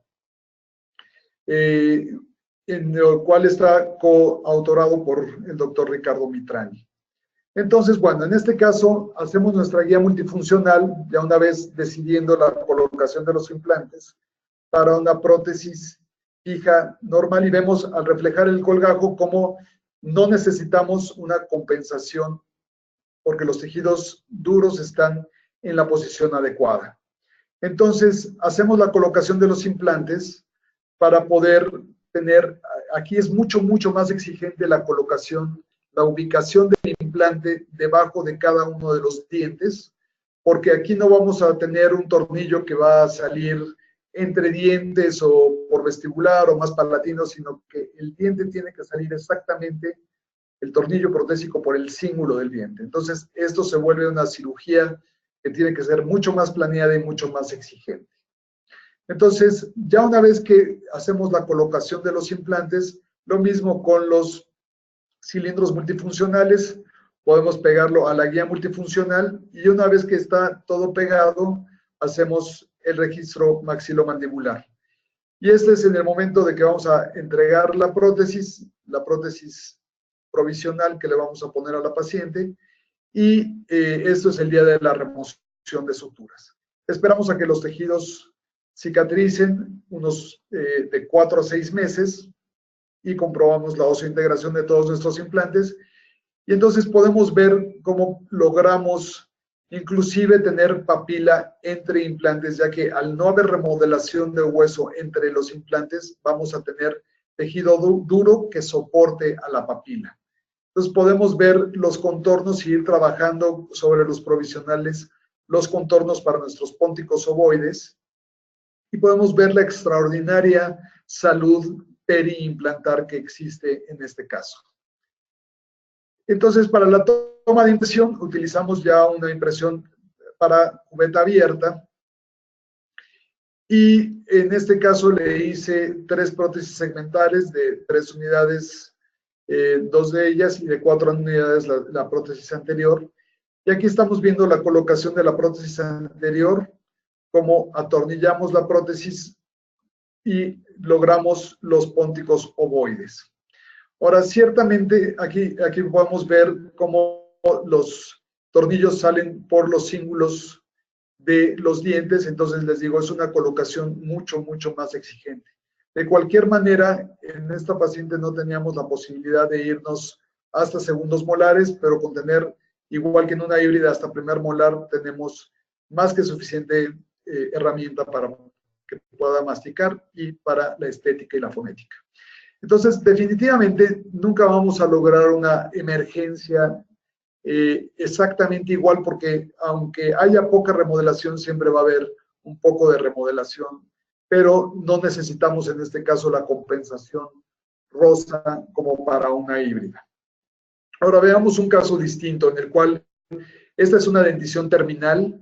en el cual está coautorado por el doctor Ricardo Mitrani. Entonces, bueno, en este caso hacemos nuestra guía multifuncional, ya una vez decidiendo la colocación de los implantes, para una prótesis fija normal y vemos al reflejar el colgajo como no necesitamos una compensación porque los tejidos duros están en la posición adecuada. Entonces, hacemos la colocación de los implantes para poder tener, aquí es mucho más exigente la colocación, la ubicación del implante debajo de cada uno de los dientes, porque aquí no vamos a tener un tornillo que va a salir entre dientes o por vestibular o más palatino, sino que el diente tiene que salir exactamente el tornillo protésico por el cíngulo del diente. Entonces, esto se vuelve una cirugía que tiene que ser mucho más planeada y mucho más exigente. Entonces, ya una vez que hacemos la colocación de los implantes, lo mismo con los cilindros multifuncionales, podemos pegarlo a la guía multifuncional y una vez que está todo pegado, hacemos el registro maxilomandibular. Y este es en el momento de que vamos a entregar la prótesis provisional que le vamos a poner a la paciente y esto es el día de la remoción de suturas. Esperamos a que los tejidos cicatricen unos de 4 a 6 meses y comprobamos la osseointegración de todos nuestros implantes y entonces podemos ver cómo logramos inclusive tener papila entre implantes, ya que al no haber remodelación de hueso entre los implantes, vamos a tener tejido duro que soporte a la papila. Entonces podemos ver los contornos y ir trabajando sobre los provisionales, los contornos para nuestros pónticos ovoides y podemos ver la extraordinaria salud periimplantar que existe en este caso. Entonces, para la toma de impresión, utilizamos ya una impresión para cubeta abierta. Y en este caso le hice 3 prótesis segmentales de 3 unidades, 2 de ellas, y de 4 unidades la prótesis anterior. Y aquí estamos viendo la colocación de la prótesis anterior, cómo atornillamos la prótesis y logramos los pónticos ovoides. Ahora, ciertamente, aquí podemos ver cómo los tornillos salen por los cíngulos de los dientes, entonces les digo, es una colocación mucho más exigente. De cualquier manera, en esta paciente no teníamos la posibilidad de irnos hasta segundos molares, pero con tener, igual que en una híbrida, hasta primer molar, tenemos más que suficiente herramienta para que pueda masticar y para la estética y la fonética. Entonces, definitivamente, nunca vamos a lograr una emergencia exactamente igual, porque aunque haya poca remodelación, siempre va a haber un poco de remodelación, pero no necesitamos en este caso la compensación rosa como para una híbrida. Ahora veamos un caso distinto en el cual esta es una dentición terminal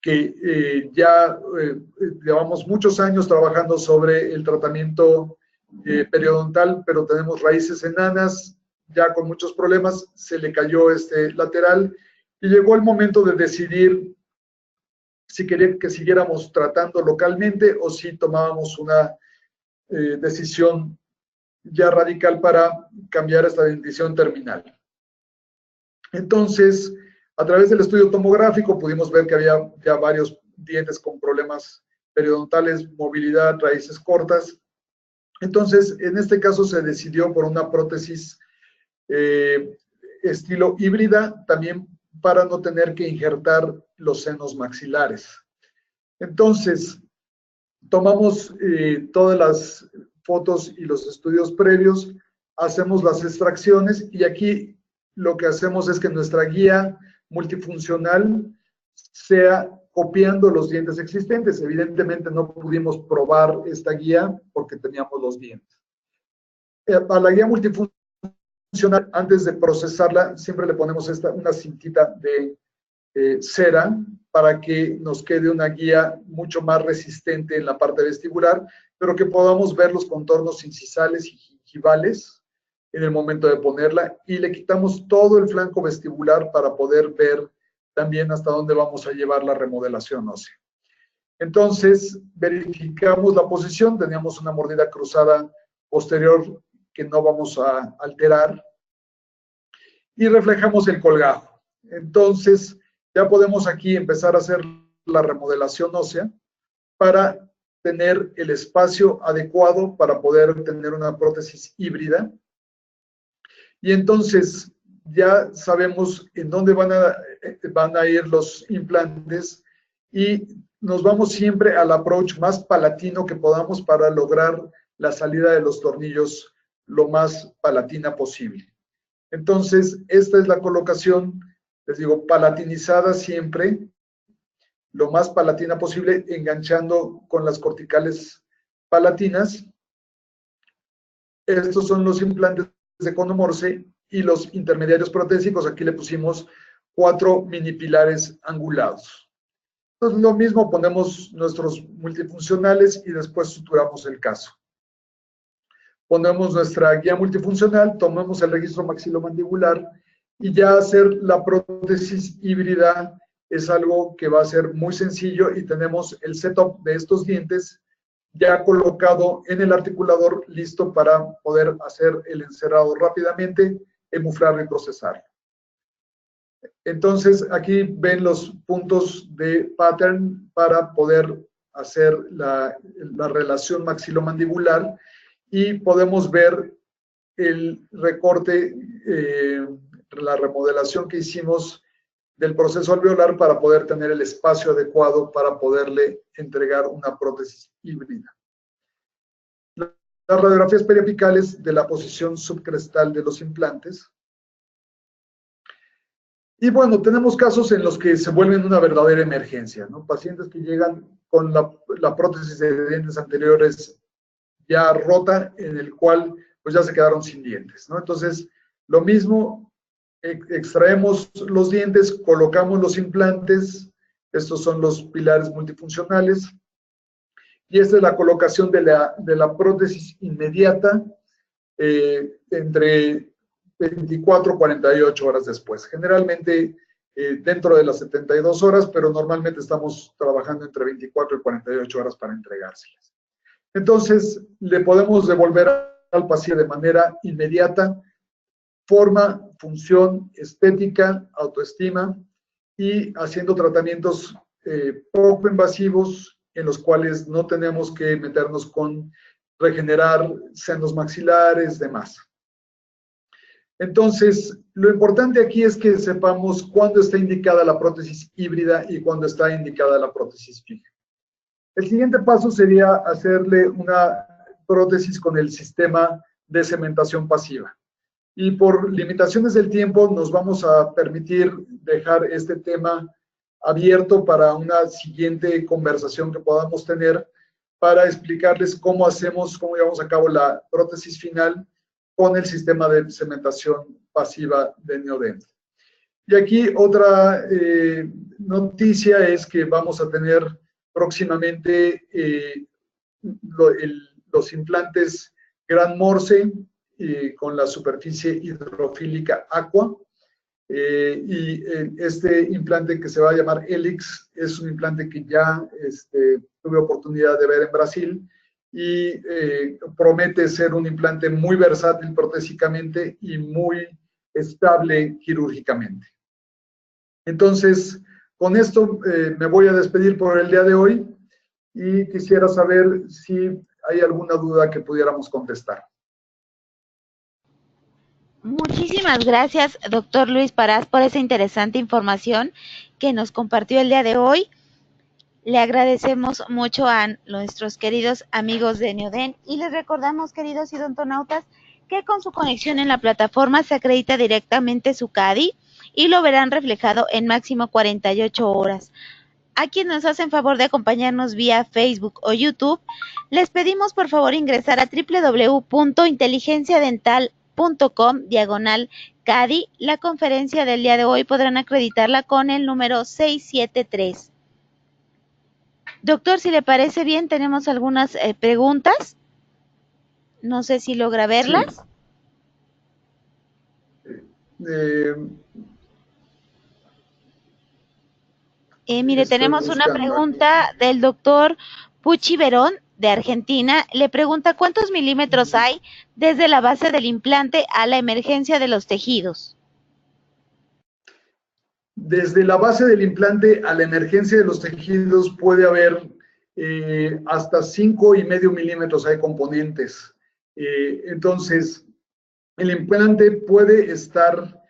que llevamos muchos años trabajando sobre el tratamiento periodontal, pero tenemos raíces enanas, ya con muchos problemas, se le cayó este lateral y llegó el momento de decidir si quería que siguiéramos tratando localmente o si tomábamos una decisión ya radical para cambiar esta dentición terminal. Entonces, a través del estudio tomográfico pudimos ver que había ya varios dientes con problemas periodontales, movilidad, raíces cortas. Entonces, en este caso se decidió por una prótesis estilo híbrida, también para no tener que injertar los senos maxilares. Entonces, tomamos todas las fotos y los estudios previos, hacemos las extracciones y aquí lo que hacemos es que nuestra guía multifuncional sea copiando los dientes existentes. Evidentemente no pudimos probar esta guía porque teníamos los dientes. A la guía multifuncional, antes de procesarla, siempre le ponemos una cintita de cera para que nos quede una guía mucho más resistente en la parte vestibular, pero que podamos ver los contornos incisales y gingivales en el momento de ponerla, y le quitamos todo el flanco vestibular para poder ver también hasta dónde vamos a llevar la remodelación ósea. Entonces, verificamos la posición, teníamos una mordida cruzada posterior que no vamos a alterar, y reflejamos el colgajo. Entonces, ya podemos aquí empezar a hacer la remodelación ósea para tener el espacio adecuado para poder tener una prótesis híbrida. Y entonces ya sabemos en dónde van a ir los implantes y nos vamos siempre al approach más palatino que podamos para lograr la salida de los tornillos lo más palatina posible. Entonces, esta es la colocación, les digo, palatinizada siempre, lo más palatina posible, enganchando con las corticales palatinas. Estos son los implantes de Conomorse y los intermediarios protésicos. Aquí le pusimos 4 mini pilares angulados. Entonces, lo mismo, ponemos nuestros multifuncionales y después suturamos el caso. Ponemos nuestra guía multifuncional, tomamos el registro maxilomandibular y ya hacer la prótesis híbrida es algo que va a ser muy sencillo y tenemos el setup de estos dientes ya colocado en el articulador, listo para poder hacer el encerado rápidamente, emuflarlo y procesarlo. Entonces, aquí ven los puntos de pattern para poder hacer la relación maxilomandibular y podemos ver el recorte, la remodelación que hicimos del proceso alveolar para poder tener el espacio adecuado para poderle entregar una prótesis híbrida. Las radiografías periapicales de la posición subcrestal de los implantes. Y bueno, tenemos casos en los que se vuelven una verdadera emergencia, ¿no? Pacientes que llegan con la prótesis de dientes anteriores ya rota, en el cual pues ya se quedaron sin dientes, ¿no? Entonces, lo mismo, extraemos los dientes, colocamos los implantes, estos son los pilares multifuncionales, y esta es la colocación de la prótesis inmediata entre 24 y 48 horas después. Generalmente dentro de las 72 horas, pero normalmente estamos trabajando entre 24 y 48 horas para entregárselas. Entonces, le podemos devolver al paciente de manera inmediata forma, función, estética, autoestima y haciendo tratamientos poco invasivos en los cuales no tenemos que meternos con regenerar senos maxilares, demás. Entonces, lo importante aquí es que sepamos cuándo está indicada la prótesis híbrida y cuándo está indicada la prótesis fija. El siguiente paso sería hacerle una prótesis con el sistema de cementación pasiva. Y por limitaciones del tiempo nos vamos a permitir dejar este tema abierto para una siguiente conversación que podamos tener para explicarles cómo llevamos a cabo la prótesis final con el sistema de cementación pasiva de Neodent. Y aquí otra noticia es que vamos a tener próximamente los implantes Gran Morse con la superficie hidrofílica Aqua. Este implante que se va a llamar Helix es un implante que ya tuve oportunidad de ver en Brasil y promete ser un implante muy versátil protésicamente y muy estable quirúrgicamente. Entonces, con esto me voy a despedir por el día de hoy y quisiera saber si hay alguna duda que pudiéramos contestar. Muchísimas gracias, doctor Luis Parás, por esa interesante información que nos compartió el día de hoy. Le agradecemos mucho a nuestros queridos amigos de Neodent y les recordamos, queridos odontonautas, que con su conexión en la plataforma se acredita directamente su CADI y lo verán reflejado en máximo 48 horas. A quienes nos hacen favor de acompañarnos vía Facebook o YouTube, les pedimos por favor ingresar a www.inteligenciadental.com/CADI. La conferencia del día de hoy podrán acreditarla con el número 673. Doctor, si le parece bien, tenemos algunas preguntas. No sé si logra verlas. Mire, tenemos una pregunta del doctor Puchi Verón, de Argentina. Le pregunta, ¿cuántos milímetros hay desde la base del implante a la emergencia de los tejidos? Desde la base del implante a la emergencia de los tejidos puede haber hasta 5,5 milímetros, hay componentes. Entonces, el implante puede estar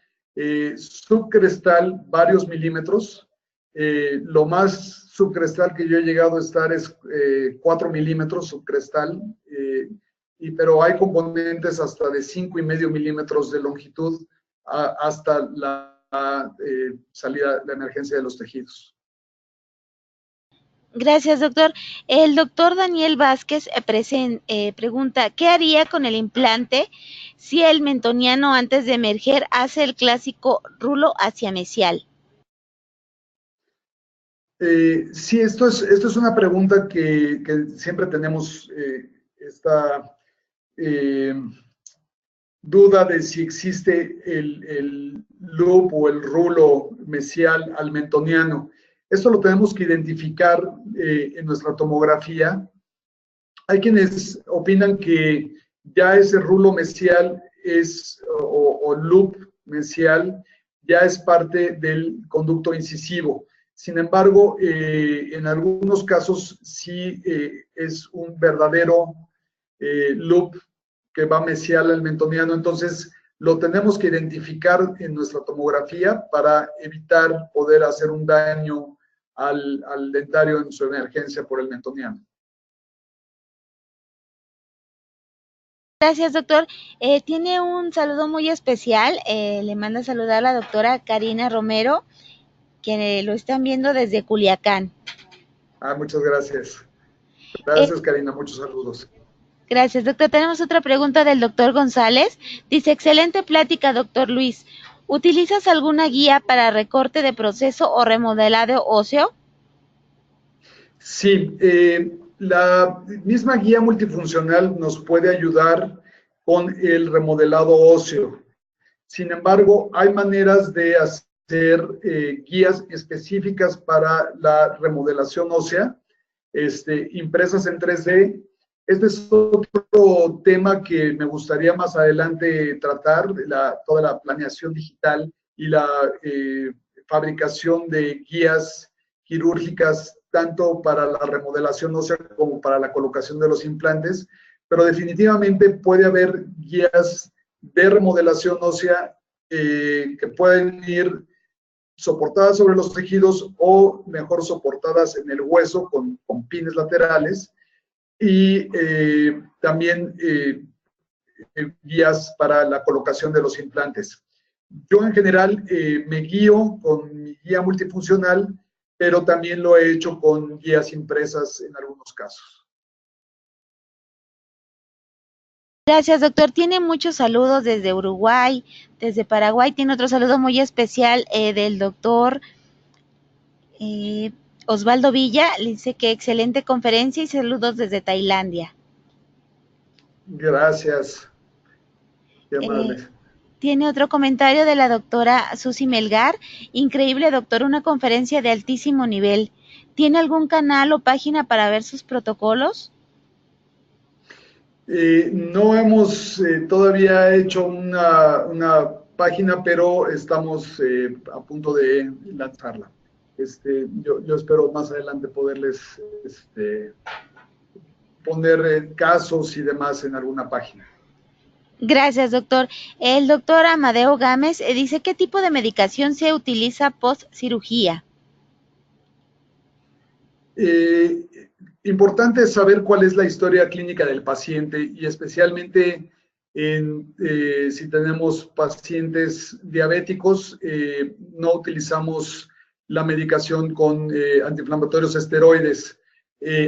subcrestal varios milímetros. Lo más subcrestal que yo he llegado a estar es 4 milímetros subcrestal, pero hay componentes hasta de 5,5 milímetros de longitud hasta la salida, la emergencia de los tejidos. Gracias, doctor. El doctor Daniel Vázquez pregunta, ¿qué haría con el implante si el mentoniano antes de emerger hace el clásico rulo asiamesial? Sí, esto es una pregunta que siempre tenemos esta duda de si existe el loop o el rulo mesial al mentoniano. Esto lo tenemos que identificar en nuestra tomografía. Hay quienes opinan que ya ese rulo mesial o loop mesial ya es parte del conducto incisivo. Sin embargo, en algunos casos sí es un verdadero loop que va mesial al mentoniano. Entonces, lo tenemos que identificar en nuestra tomografía para evitar poder hacer un daño al dentario en su emergencia por el mentoniano. Gracias, doctor. Tiene un saludo muy especial. Le manda a saludar a la doctora Karina Romero, que lo están viendo desde Culiacán. Muchas gracias. Gracias, Karina. Muchos saludos. Gracias, doctor. Tenemos otra pregunta del doctor González. Dice, excelente plática, doctor Luis. ¿Utilizas alguna guía para recorte de proceso o remodelado óseo? Sí, la misma guía multifuncional nos puede ayudar con el remodelado óseo. Sin embargo, hay maneras de hacer guías específicas para la remodelación ósea, impresas en 3D. Este es otro tema que me gustaría más adelante tratar, toda la planeación digital y la fabricación de guías quirúrgicas, tanto para la remodelación ósea como para la colocación de los implantes, pero definitivamente puede haber guías de remodelación ósea que pueden ir soportadas sobre los tejidos o mejor soportadas en el hueso con pines laterales, y también guías para la colocación de los implantes. Yo en general me guío con mi guía multifuncional, pero también lo he hecho con guías impresas en algunos casos. Gracias, doctor. Tiene muchos saludos desde Uruguay, desde Paraguay. Tiene otro saludo muy especial del doctor Osvaldo Villa. Le dice que excelente conferencia y saludos desde Tailandia. Gracias. Qué amables. Tiene otro comentario de la doctora Susi Melgar. Increíble, doctor, una conferencia de altísimo nivel. ¿Tiene algún canal o página para ver sus protocolos? No hemos todavía hecho una página, pero estamos a punto de lanzarla. Yo espero más adelante poderles poner casos y demás en alguna página. Gracias, doctor. El doctor Amadeo Gámez dice, ¿qué tipo de medicación se utiliza post cirugía? Importante saber cuál es la historia clínica del paciente y especialmente Si tenemos pacientes diabéticos, no utilizamos la medicación con antiinflamatorios esteroides,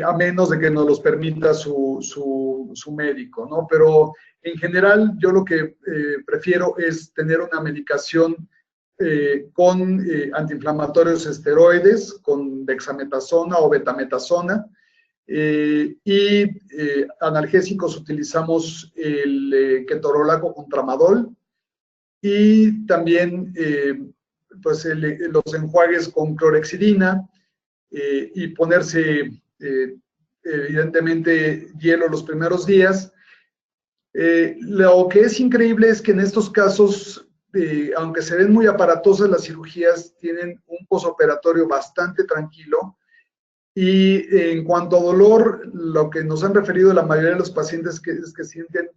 a menos de que nos los permita su médico, ¿no? Pero en general yo lo que prefiero es tener una medicación con antiinflamatorios esteroides, con dexametasona o betametasona, analgésicos utilizamos el ketorolaco con tramadol, y también pues los enjuagues con clorexidina, y ponerse evidentemente hielo los primeros días. Lo que es increíble es que en estos casos, aunque se ven muy aparatosas las cirugías, tienen un posoperatorio bastante tranquilo. Y en cuanto a dolor, lo que nos han referido la mayoría de los pacientes es que sienten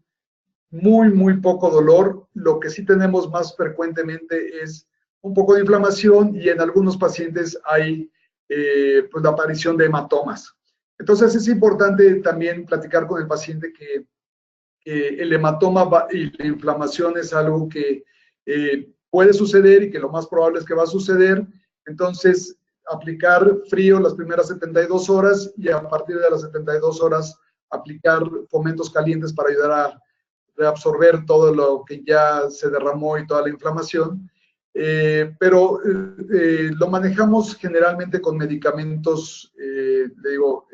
muy poco dolor. Lo que sí tenemos más frecuentemente es un poco de inflamación, y en algunos pacientes hay pues la aparición de hematomas. Entonces es importante también platicar con el paciente que el hematoma y la inflamación es algo que puede suceder y que lo más probable es que va a suceder. Entonces, aplicar frío las primeras 72 horas, y a partir de las 72 horas aplicar fomentos calientes para ayudar a reabsorber todo lo que ya se derramó y toda la inflamación. Pero lo manejamos generalmente con medicamentos, le digo,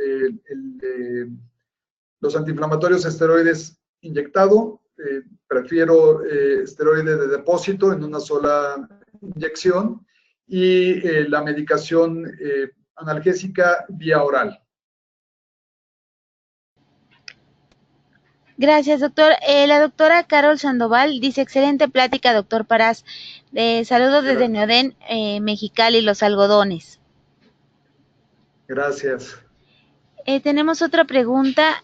los antiinflamatorios esteroides inyectado, prefiero esteroide de depósito en una sola inyección, y la medicación analgésica vía oral. Gracias, doctor. La doctora Carol Sandoval dice, excelente plática, doctor Parás. Saludos desde Neodén, Mexicali, Los Algodones. Gracias. Tenemos otra pregunta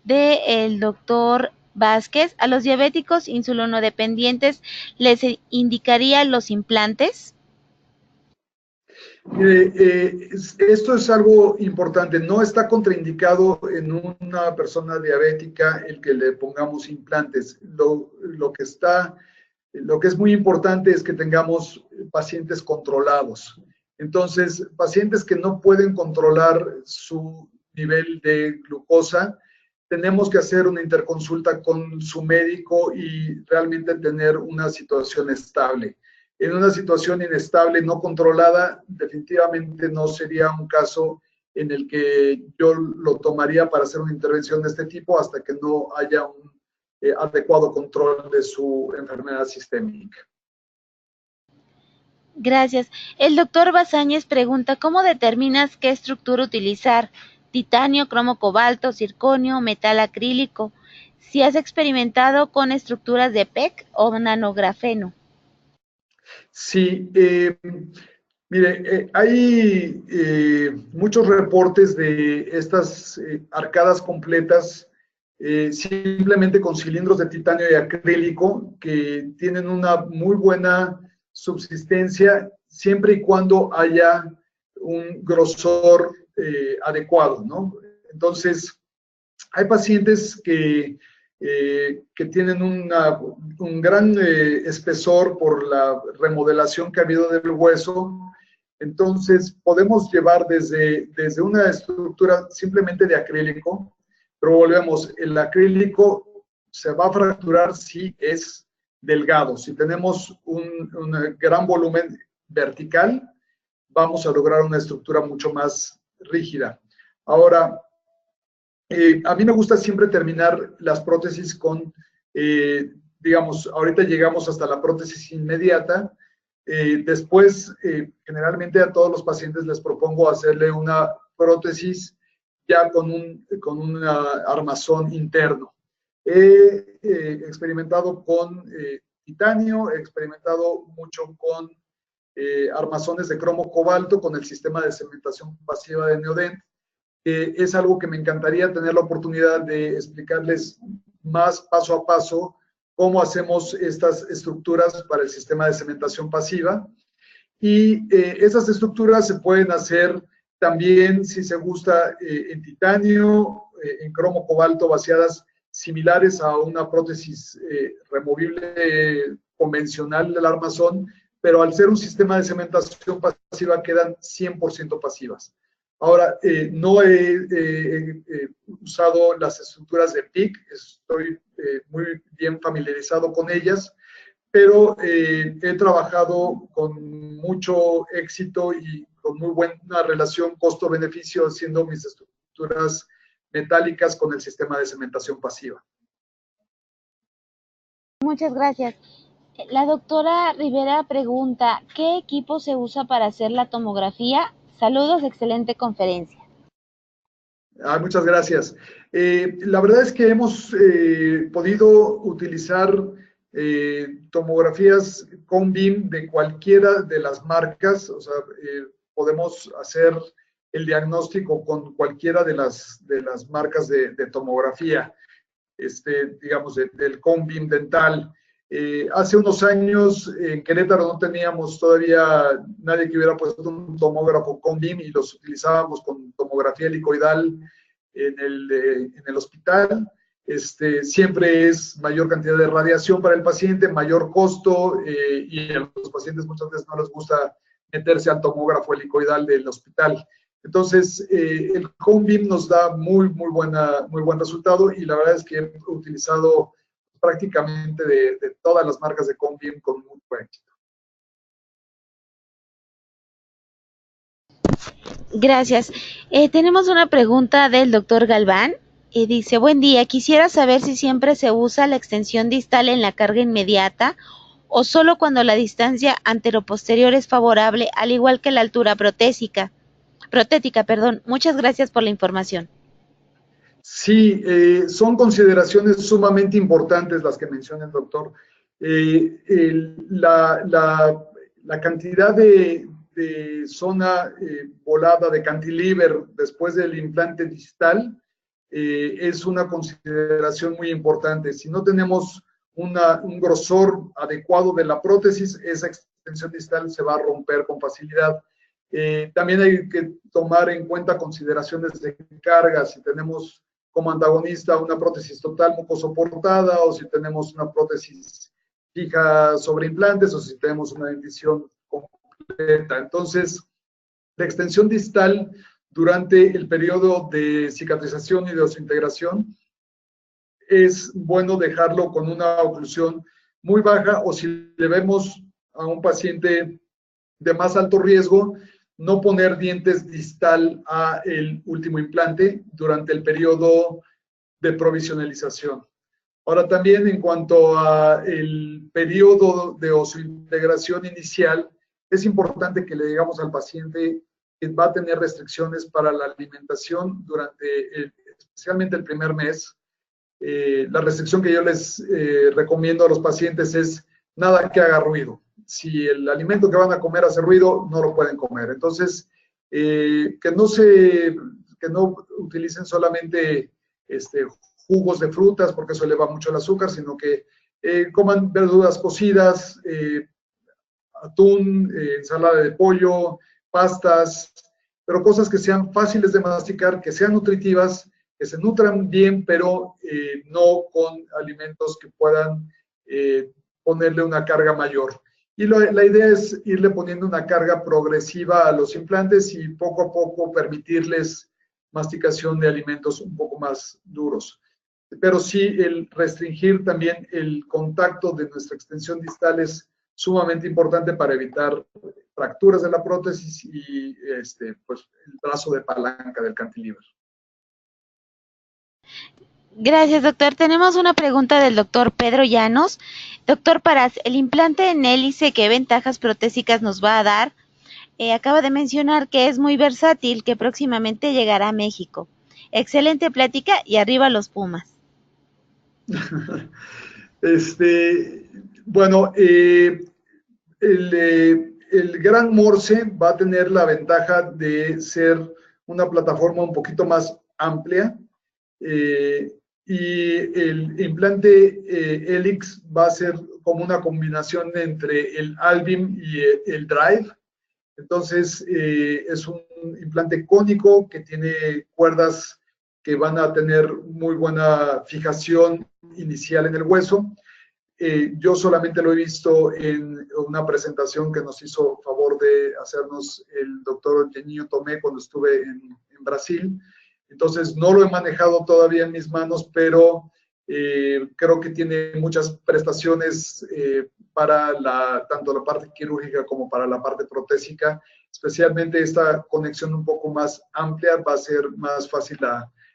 del doctor Vázquez. ¿A los diabéticos insulonodependientes les indicaría los implantes? Esto es algo importante. No está contraindicado en una persona diabética el que le pongamos implantes. Lo que es muy importante es que tengamos pacientes controlados. Entonces, pacientes que no pueden controlar su nivel de glucosa, tenemos que hacer una interconsulta con su médico y realmente tener una situación estable. En una situación inestable, no controlada, definitivamente no sería un caso en el que yo lo tomaría para hacer una intervención de este tipo hasta que no haya un adecuado control de su enfermedad sistémica. Gracias. El doctor Bazáñez pregunta, ¿cómo determinas qué estructura utilizar? Titanio, cromo cobalto, circonio, metal acrílico. Si has experimentado con estructuras de PEC o nanografeno. Sí, mire, hay muchos reportes de estas arcadas completas simplemente con cilindros de titanio y acrílico que tienen una muy buena subsistencia siempre y cuando haya un grosor adecuado, ¿no? Entonces, hay pacientes que tienen un gran espesor por la remodelación que ha habido del hueso. Entonces, podemos llevar desde una estructura simplemente de acrílico, pero volvemos, el acrílico se va a fracturar si es delgado. Si tenemos un gran volumen vertical, vamos a lograr una estructura mucho más rígida. Ahora, a mí me gusta siempre terminar las prótesis con, digamos, ahorita llegamos hasta la prótesis inmediata. Después, generalmente a todos los pacientes les propongo hacerle una prótesis ya con un armazón interno. He experimentado con titanio, he experimentado mucho con armazones de cromo cobalto con el sistema de cementación pasiva de Neodent. Es algo que me encantaría tener la oportunidad de explicarles más paso a paso cómo hacemos estas estructuras para el sistema de cementación pasiva. Y esas estructuras se pueden hacer también, si se gusta, en titanio, en cromo cobalto vaciadas similares a una prótesis removible convencional del armazón, pero al ser un sistema de cementación pasiva quedan 100% pasivas. Ahora, no he usado las estructuras de PIC, estoy muy bien familiarizado con ellas, pero he trabajado con mucho éxito y con muy buena relación costo-beneficio haciendo mis estructuras metálicas con el sistema de cementación pasiva. Muchas gracias. La doctora Rivera pregunta, ¿qué equipo se usa para hacer la tomografía? Saludos, excelente conferencia. Muchas gracias. La verdad es que hemos podido utilizar tomografías con BIM de cualquiera de las marcas, o sea, podemos hacer el diagnóstico con cualquiera de las marcas de tomografía, digamos, del CONBIM dental. Hace unos años en Querétaro no teníamos todavía nadie que hubiera puesto un tomógrafo CONBIM y los utilizábamos con tomografía helicoidal en el hospital. Siempre es mayor cantidad de radiación para el paciente, mayor costo y a los pacientes muchas veces no les gusta meterse al tomógrafo helicoidal del hospital. Entonces, el CONBIM nos da muy buen resultado y la verdad es que he utilizado prácticamente de todas las marcas de CONBIM con muy buen éxito. Gracias. Tenemos una pregunta del doctor Galván. Dice, buen día, quisiera saber si siempre se usa la extensión distal en la carga inmediata o solo cuando la distancia anteroposterior es favorable, al igual que la altura protética. Muchas gracias por la información. Sí, son consideraciones sumamente importantes las que menciona el doctor. La cantidad de zona volada de cantilever después del implante distal es una consideración muy importante. Si no tenemos un grosor adecuado de la prótesis, esa extensión distal se va a romper con facilidad. También hay que tomar en cuenta consideraciones de carga, si tenemos como antagonista una prótesis total mucosoportada o si tenemos una prótesis fija sobre implantes o si tenemos una dentición completa. Entonces, la extensión distal durante el periodo de cicatrización y de osintegración es bueno dejarlo con una oclusión muy baja o si le vemos a un paciente de más alto riesgo, no poner dientes distal a el último implante durante el periodo de provisionalización. Ahora también en cuanto a el periodo de osiointegración inicial, es importante que le digamos al paciente que va a tener restricciones para la alimentación durante especialmente el primer mes. La restricción que yo les recomiendo a los pacientes es nada que haga ruido. Si el alimento que van a comer hace ruido, no lo pueden comer. Entonces, que no utilicen solamente jugos de frutas, porque eso eleva mucho el azúcar, sino que coman verduras cocidas, atún, ensalada de pollo, pastas, pero cosas que sean fáciles de masticar, que sean nutritivas, que se nutran bien, pero no con alimentos que puedan ponerle una carga mayor. Y la idea es irle poniendo una carga progresiva a los implantes y poco a poco permitirles masticación de alimentos un poco más duros. Pero sí, el restringir también el contacto de nuestra extensión distal es sumamente importante para evitar fracturas de la prótesis y pues, el trazo de palanca del cantilever. Gracias, doctor. Tenemos una pregunta del doctor Pedro Llanos. Doctor Parás, el implante en hélice, ¿qué ventajas protésicas nos va a dar? Acaba de mencionar que es muy versátil, que próximamente llegará a México. Excelente plática y arriba los Pumas. Bueno, el Gran Morse va a tener la ventaja de ser una plataforma un poquito más amplia y el implante Helix va a ser como una combinación entre el Albim y el Drive. Entonces, es un implante cónico que tiene cuerdas que van a tener muy buena fijación inicial en el hueso. Yo solamente lo he visto en una presentación que nos hizo favor de hacernos el doctor Geninho Tomé cuando estuve en Brasil. Entonces, no lo he manejado todavía en mis manos, pero creo que tiene muchas prestaciones para tanto la parte quirúrgica como para la parte protésica. Especialmente esta conexión un poco más amplia va a ser más fácil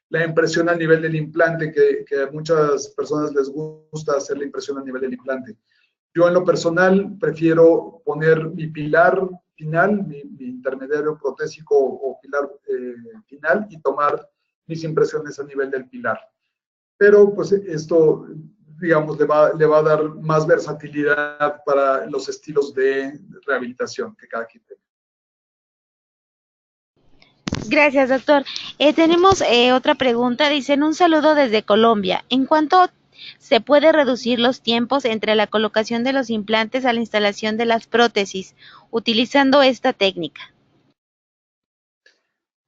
la impresión a nivel del implante, que a muchas personas les gusta hacer la impresión a nivel del implante. Yo en lo personal prefiero poner mi pilar final, mi intermediario protésico o pilar final, y tomar mis impresiones a nivel del pilar. Pero pues esto, digamos, le va a dar más versatilidad para los estilos de rehabilitación que cada quien tenga. Gracias, doctor. Tenemos otra pregunta. Dicen un saludo desde Colombia. ¿En cuánto se puede reducir los tiempos entre la colocación de los implantes a la instalación de las prótesis utilizando esta técnica?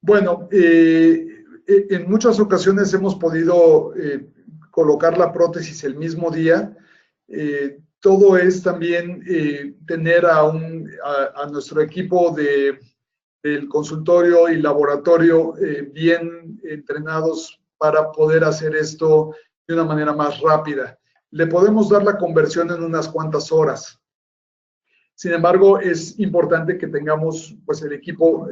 Bueno, en muchas ocasiones hemos podido colocar la prótesis el mismo día. Todo es también tener a nuestro equipo del consultorio y laboratorio bien entrenados para poder hacer esto de una manera más rápida. Le podemos dar la conversión en unas cuantas horas. Sin embargo, es importante que tengamos pues, el equipo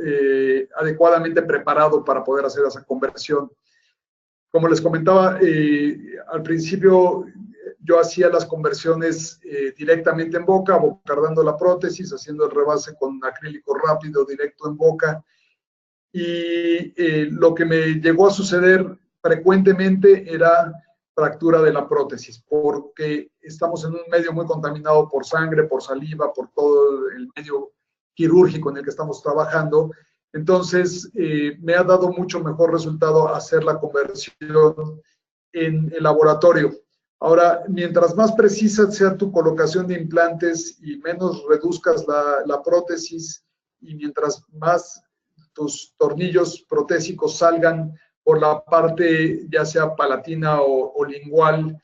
adecuadamente preparado para poder hacer esa conversión. Como les comentaba, al principio yo hacía las conversiones directamente en boca, abocardando la prótesis, haciendo el rebase con acrílico rápido directo en boca. Y lo que me llegó a suceder frecuentemente era fractura de la prótesis, porque estamos en un medio muy contaminado por sangre, por saliva, por todo el medio quirúrgico en el que estamos trabajando. Entonces, me ha dado mucho mejor resultado hacer la conversión en el laboratorio. Ahora, mientras más precisa sea tu colocación de implantes y menos reduzcas la prótesis, y mientras más tus tornillos protésicos salgan por la parte ya sea palatina o lingual,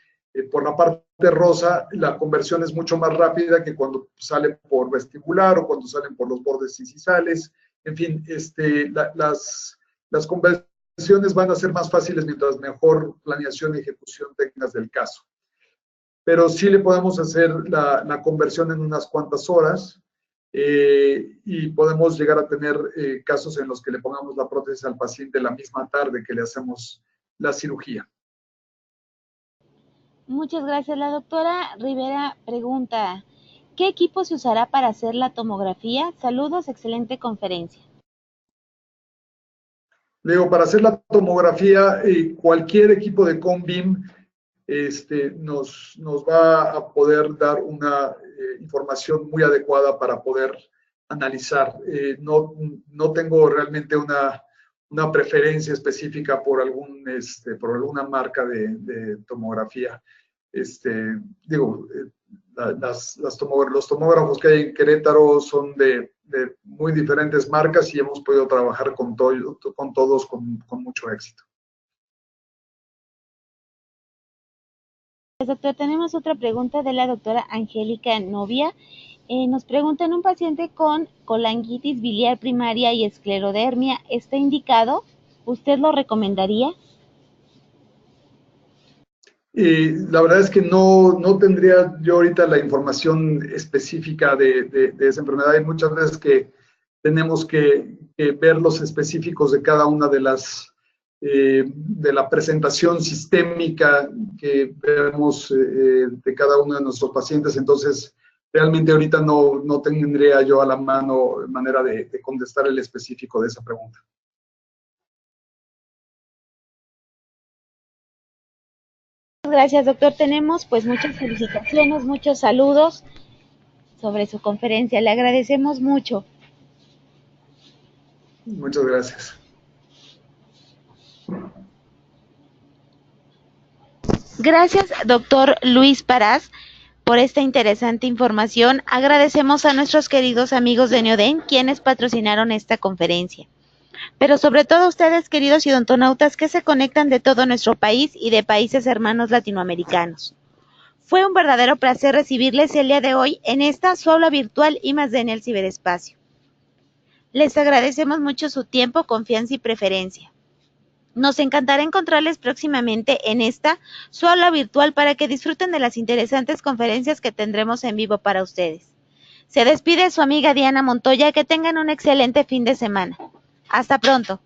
por la parte rosa, la conversión es mucho más rápida que cuando sale por vestibular o cuando salen por los bordes incisales. En fin, las conversiones van a ser más fáciles mientras mejor planeación y ejecución tengas del caso. Pero sí le podemos hacer la conversión en unas cuantas horas. Y podemos llegar a tener casos en los que le pongamos la prótesis al paciente la misma tarde que le hacemos la cirugía. Muchas gracias. La doctora Rivera pregunta, ¿qué equipo se usará para hacer la tomografía? Saludos, excelente conferencia. Para hacer la tomografía, cualquier equipo de CONBIM nos va a poder dar una información muy adecuada para poder analizar. No tengo realmente una preferencia específica por alguna marca de tomografía. Los tomógrafos que hay en Querétaro son de muy diferentes marcas y hemos podido trabajar con todos con mucho éxito. Doctor, tenemos otra pregunta de la doctora Angélica Novia. Nos pregunta, en un paciente con colangitis biliar primaria y esclerodermia, ¿está indicado? ¿Usted lo recomendaría? La verdad es que no tendría yo ahorita la información específica de esa enfermedad. Hay muchas veces que tenemos que ver los específicos de cada una de la presentación sistémica que vemos de cada uno de nuestros pacientes. Entonces, realmente ahorita no tendría yo a la mano manera de contestar el específico de esa pregunta. Gracias, doctor. Tenemos pues muchas felicitaciones, muchos saludos sobre su conferencia. Le agradecemos mucho. Muchas gracias. Gracias, doctor Luis Parás, por esta interesante información. Agradecemos a nuestros queridos amigos de Neoden, quienes patrocinaron esta conferencia. pero sobre todo ustedes, queridos idontonautas, que se conectan de todo nuestro país y de países hermanos latinoamericanos. Fue un verdadero placer recibirles el día de hoy en esta su aula virtual I+D en el ciberespacio. Les agradecemos mucho su tiempo, confianza y preferencia. Nos encantará encontrarles próximamente en esta su aula virtual para que disfruten de las interesantes conferencias que tendremos en vivo para ustedes. Se despide su amiga Diana Montoya, que tengan un excelente fin de semana. Hasta pronto.